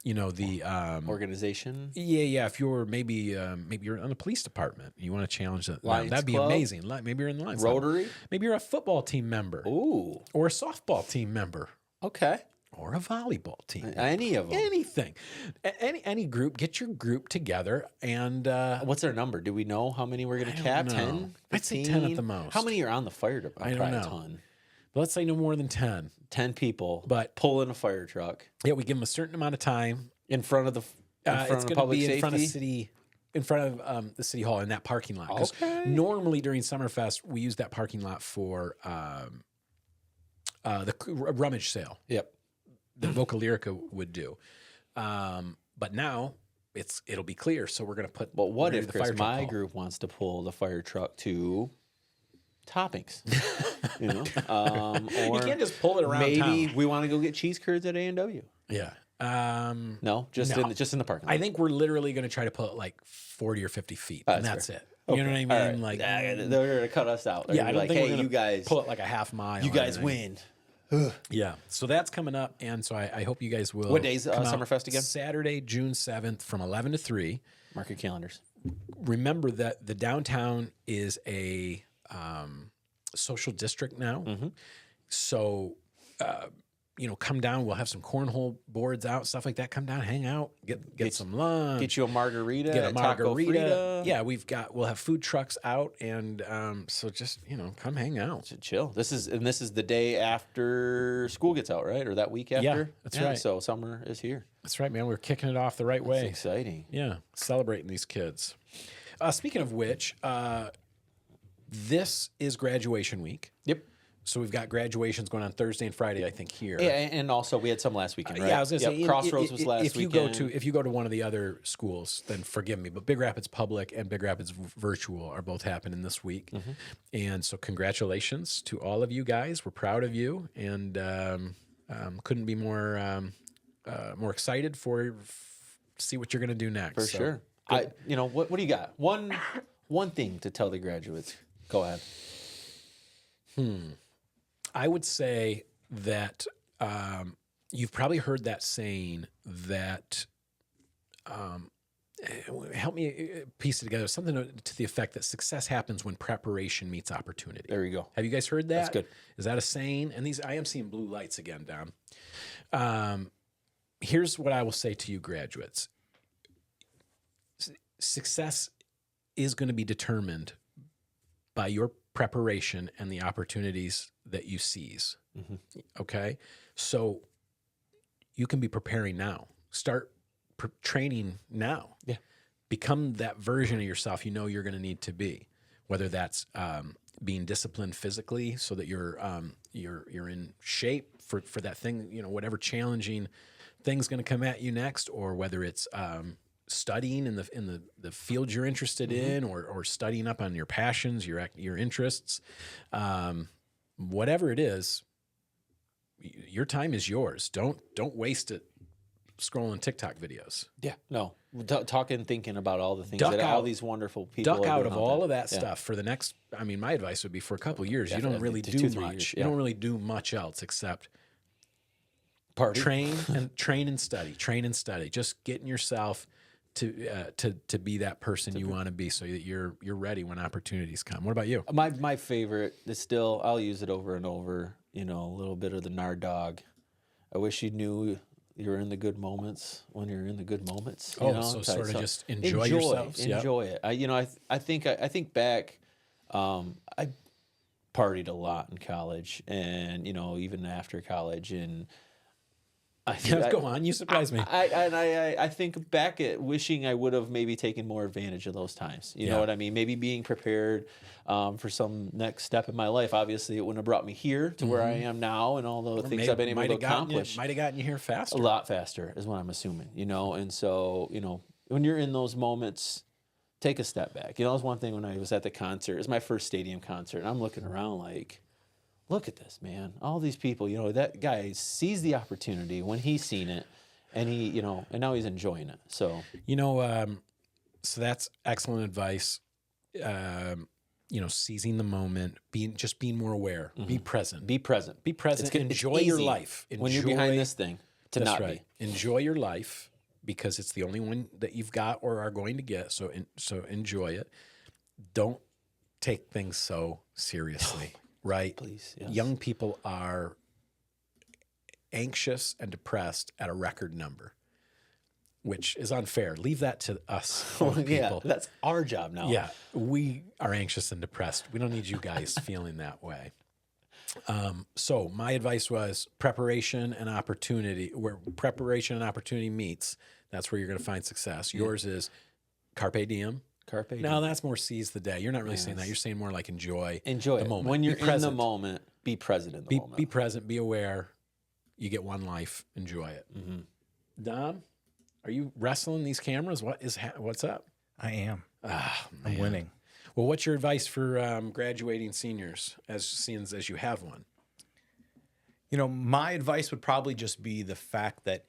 the Organization. Yeah. If you're maybe you're on the police department, you want to challenge them. Lions That'd be Club? amazing. Maybe you're in the Lions Club. Rotary. Maybe you're a football team member Ooh. or a softball team member. Okay. Or a volleyball team. Any of them. Anything. Any group, get your group together and What's their number? Do we know how many we're going I to don't cap? know. 10? I'd say 10 at 15? the most. How many are on the fire department? I don't Probably know. a ton. let's say no more than 10. 10 people, But- pulling a fire truck Yeah, we give them a certain amount of time. in front of the It's going to public be safety. in front of the city hall in that parking lot. 'Cause Okay. normally during Summerfest, we use that parking lot for the rummage sale. Yep. The Voca Lyrica would do. But now it'll be clear. So we're going to put. But what if the Chris, fire truck my call. group wants to pull the fire truck to toppings? Or You can't just pull it around maybe town. we want to go get cheese curds at A&W. Yeah. No, just No. in the parking lot. I think we're literally going to try to put it like 40 or 50 feet, and That's that's fair. it. You know what I mean? All right. Like, they're going to cut us out. They're yeah, gonna I be don't like, think hey, we're gonna you guys, pull it like a half mile. you or guys anything. win. Yeah, so that's coming up, and so I hope you guys will. What day's, come out Summerfest again? Saturday, June 7th, from 11 to 3. Mark your calendars. Remember that the downtown is a social district now, Mm-hmm. so come down. We'll have some cornhole boards out, stuff like that. Come down, hang out, get some lunch. Get you a margarita. Get a at Taco margarita. Frieda. Yeah, we'll have food trucks out, and so just come hang out. So chill. This is the day after school gets out, right? Or that week after? Yeah, that's right. So summer is here. That's right, man. We're kicking it off the right way. It's exciting. Yeah, celebrating these kids. Speaking of which, this is graduation week. Yep. So we've got graduations going on Thursday and Friday, I think, here. Yeah, and also we had some last weekend, right? Yeah, I was going to say, Crossroads was last if you weekend. if you go to one of the other schools, then forgive me, but Big Rapids Public and Big Rapids Virtual are both happening this week, and so congratulations to all of you guys. We're proud of you, and couldn't be more excited for see what you're going to do next. For sure. What do you got? One thing to tell the graduates. Go ahead. I would say that you've probably heard that saying that, help me piece it together, something to the effect that success happens when preparation meets opportunity. There you go. Have you guys heard that? That's good. Is that a saying? And I am seeing blue lights again, Dom. Here's what I will say to you graduates. Success is going to be determined by your preparation and the opportunities that you seize. Okay? So you can be preparing now. Start training now. Yeah. Become that version of yourself you're going to need to be, whether that's being disciplined physically so that you're in shape for that thing, whatever challenging thing's going to come at you next, or whether it's studying in the field you're interested in, or studying up on your passions, your interests, whatever it is. Your time is yours. Don't waste it scrolling TikTok videos. Yeah, no. Talking, thinking about all the things all these wonderful people duck are out doing of all of that stuff for the next. I mean, my advice would be for a couple of years. You don't really do 2-3 much. years, You don't really do much else except Party. train and study. Train and study. Just getting yourself to be that person you want to be, so that you're ready when opportunities come. What about you? My favorite is still, I'll use it over and over. A little bit of the Nard Dog. I wish you knew you're in the good moments when you're in the good moments. So sort of just enjoy yourselves. Enjoy it. I think back. I partied a lot in college, and even after college, and Go on, you surprise me. I think back at wishing I would have maybe taken more advantage of those times. You know what I mean? Maybe being prepared for some next step in my life. Obviously, it wouldn't have brought me here to where I am now, and all the things I've been able to accomplish. Might have gotten you here faster. A lot faster is what I'm assuming. And so when you're in those moments, take a step back. It was one thing when I was at the concert. It was my first stadium concert, and I'm looking around like, look at this, man. All these people, that guy sees the opportunity when he's seen it, and he, and now he's enjoying it. So, so that's excellent advice. Seizing the moment, being more aware, be present. Be present. Enjoy your life. When you're behind this thing to not be. Enjoy your life, because it's the only one that you've got or are going to get. So enjoy it. Don't take things so seriously. Right? Please. Yes. Young people are anxious and depressed at a record number, which is unfair. Leave that to us old people. That's our job now. Yeah, we are anxious and depressed. We don't need you guys feeling that way. So my advice was preparation and opportunity. Where preparation and opportunity meets, that's where you're going to find success. Yours is carpe diem. No, that's more seize the day. You're not really saying that. You're saying more like enjoy the moment. When you're in the moment, be present in the moment. Be present, be aware. You get one life. Enjoy it. Dom, are you wrestling these cameras? What's up? I am. I'm winning. Well, what's your advice for graduating seniors, as you have one? My advice would probably just be the fact that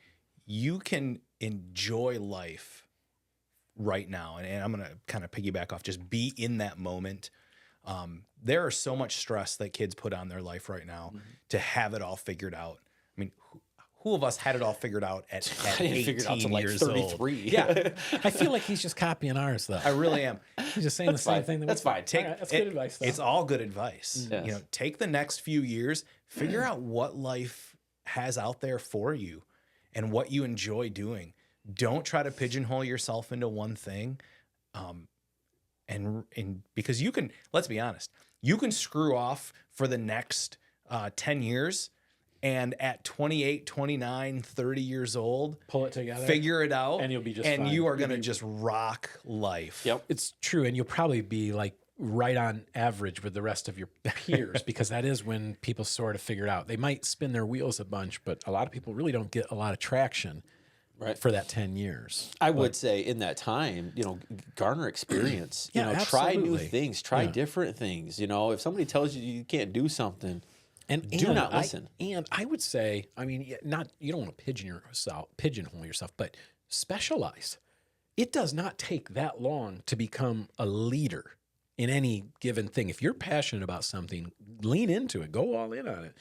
you can enjoy life right now, and I'm going to kind of piggyback off, just be in that moment. There is so much stress that kids put on their life right now to have it all figured out. I mean, who of us had it all figured out at 18 years 33. old? Yeah, I feel like he's just copying ours, though. I really am. He's just saying the same thing. That's fine. That's good advice, though. It's all good advice. Yes. Take the next few years, figure out what life has out there for you and what you enjoy doing. Don't try to pigeonhole yourself into one thing. And because you can, let's be honest, you can screw off for the next 10 years. And at 28, 29, 30 years old, Pull it together. figure it out. And you'll be just And fine. you are going to just rock life. Yep. It's true. And you'll probably be like right on average with the rest of your peers because that is when people sort of figure it out. They might spin their wheels a bunch, but a lot of people really don't get a lot of traction for that 10 years. I would say in that time, garner experience. Try new absolutely. things, try different things. If somebody tells you you can't do something, do not listen. And I would say, I mean, you don't want to pigeonhole yourself, but specialize. It does not take that long to become a leader in any given thing. If you're passionate about something, lean into it, go all in on it.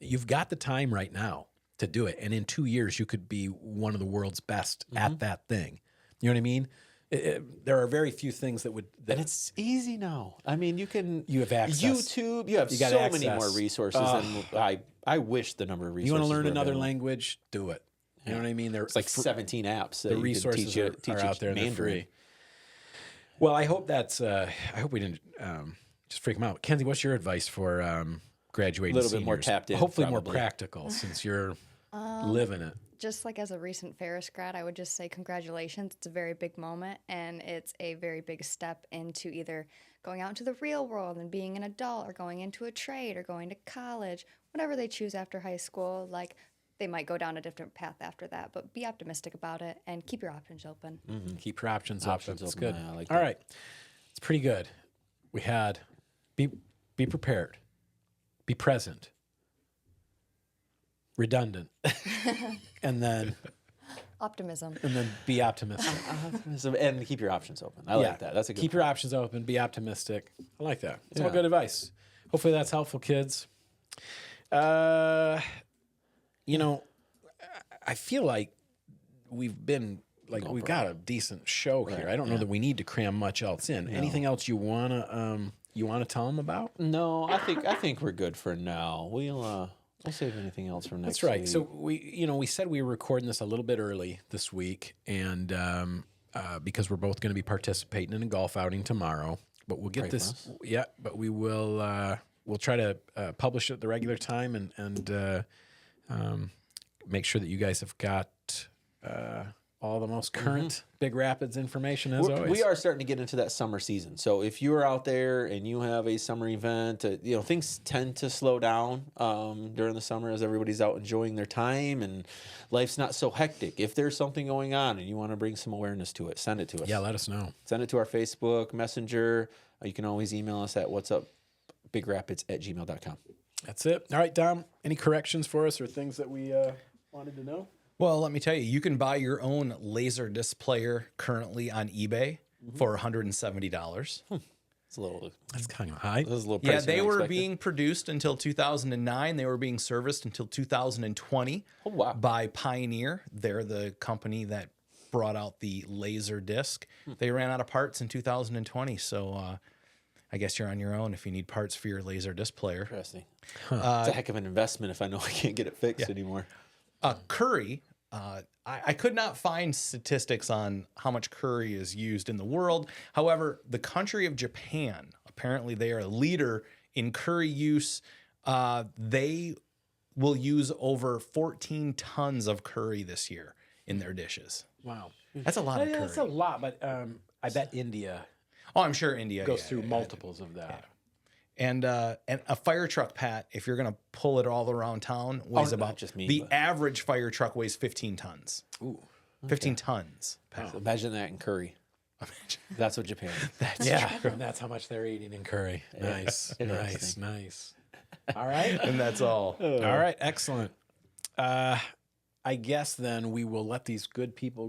You've got the time right now to do it. And in 2 years, you could be one of the world's best at that thing. You know what I mean? There are very few things that would. And it's easy now. I mean, You have access. YouTube. You have got so many access. more resources than I wish the number of resources. You want to learn were another available. language? Do it. You know what I mean? It's like 17 apps. That the you can resources teach you, are teach out there and they're Mandarin. free. Well, I hope that's. I hope we didn't just freak them out. Kenzie, what's your advice for graduating? A little bit more seniors? tapped in, Hopefully probably. more practical since you're living it. Just like as a recent Ferris grad, I would just say congratulations. It's a very big moment, and it's a very big step into either going out into the real world and being an adult, or going into a trade, or going to college, whatever they choose after high school. Like, they might go down a different path after that, but be optimistic about it and keep your options open. Keep your options open. That's open. good. I like All that. right, it's pretty good. We had be prepared, be present, redundant, and then Optimism. be optimistic. And keep your options open. I like that. That's a good Keep your options open. Be optimistic. I like that. It's all good advice. Hopefully that's helpful, kids. I feel like we've got a decent show here. I don't know that we need to cram much else in. Anything else you wanna tell them about? No, I think we're good for now. We'll save anything else for next That's right. week. So we said we were recording this a little bit early this week, and because we're both going to be participating in a golf outing tomorrow. But we'll get Pray this. for us. Yeah, but we will. We'll try to publish it at the regular time and make sure that you guys have got all the most current Big Rapids information as always. We are starting to get into that summer season. So if you're out there and you have a summer event, things tend to slow down during the summer as everybody's out enjoying their time and life's not so hectic. If there's something going on and you want to bring some awareness to it, send it to us. Yeah, let us know. Send it to our Facebook, Messenger. You can always email us at whatsupbigrapids@gmail.com. That's it. All right, Dom. Any corrections for us or things that we wanted to know? Well, let me tell you, you can buy your own Laserdisc player currently on eBay for $170. It's a little. That's kind of high. This is a little. Yeah, pricier they than were expected. being produced until 2009. They were being serviced until 2020 Oh, wow. by Pioneer. They're the company that brought out the Laserdisc. They ran out of parts in 2020, so I guess you're on your own if you need parts for your Laserdisc player. Interesting. It's a heck of an investment if I know I can't get it fixed anymore. Curry, I could not find statistics on how much curry is used in the world. However, the country of Japan, apparently they are a leader in curry use. They will use over 14 tons of curry this year in their dishes. Wow. That's a lot of curry. That's a lot, but I bet India Oh, I'm sure India goes through multiples of that. And a fire truck, Pat, if you're going to pull it all around town, weighs not about just me, the but- average fire truck weighs 15 tons. Ooh. 15 tons. Pat. Imagine that in curry. That's what Japan is. Yeah, and that's how much they're eating in curry. Nice, nice, nice. All right, And that's all. all right, excellent. I guess then we will let these good people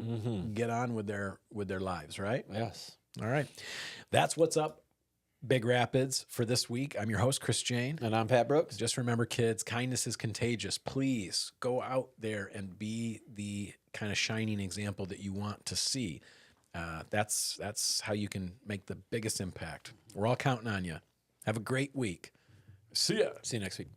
get on with their lives, right? Yes. All right, that's what's up, Big Rapids, for this week. I'm your host, Chris Jane. And I'm Pat Brooks. Just remember, kids, kindness is contagious. Please go out there and be the kind of shining example that you want to see. That's how you can make the biggest impact. We're all counting on you. Have a great week. See ya. See you next week.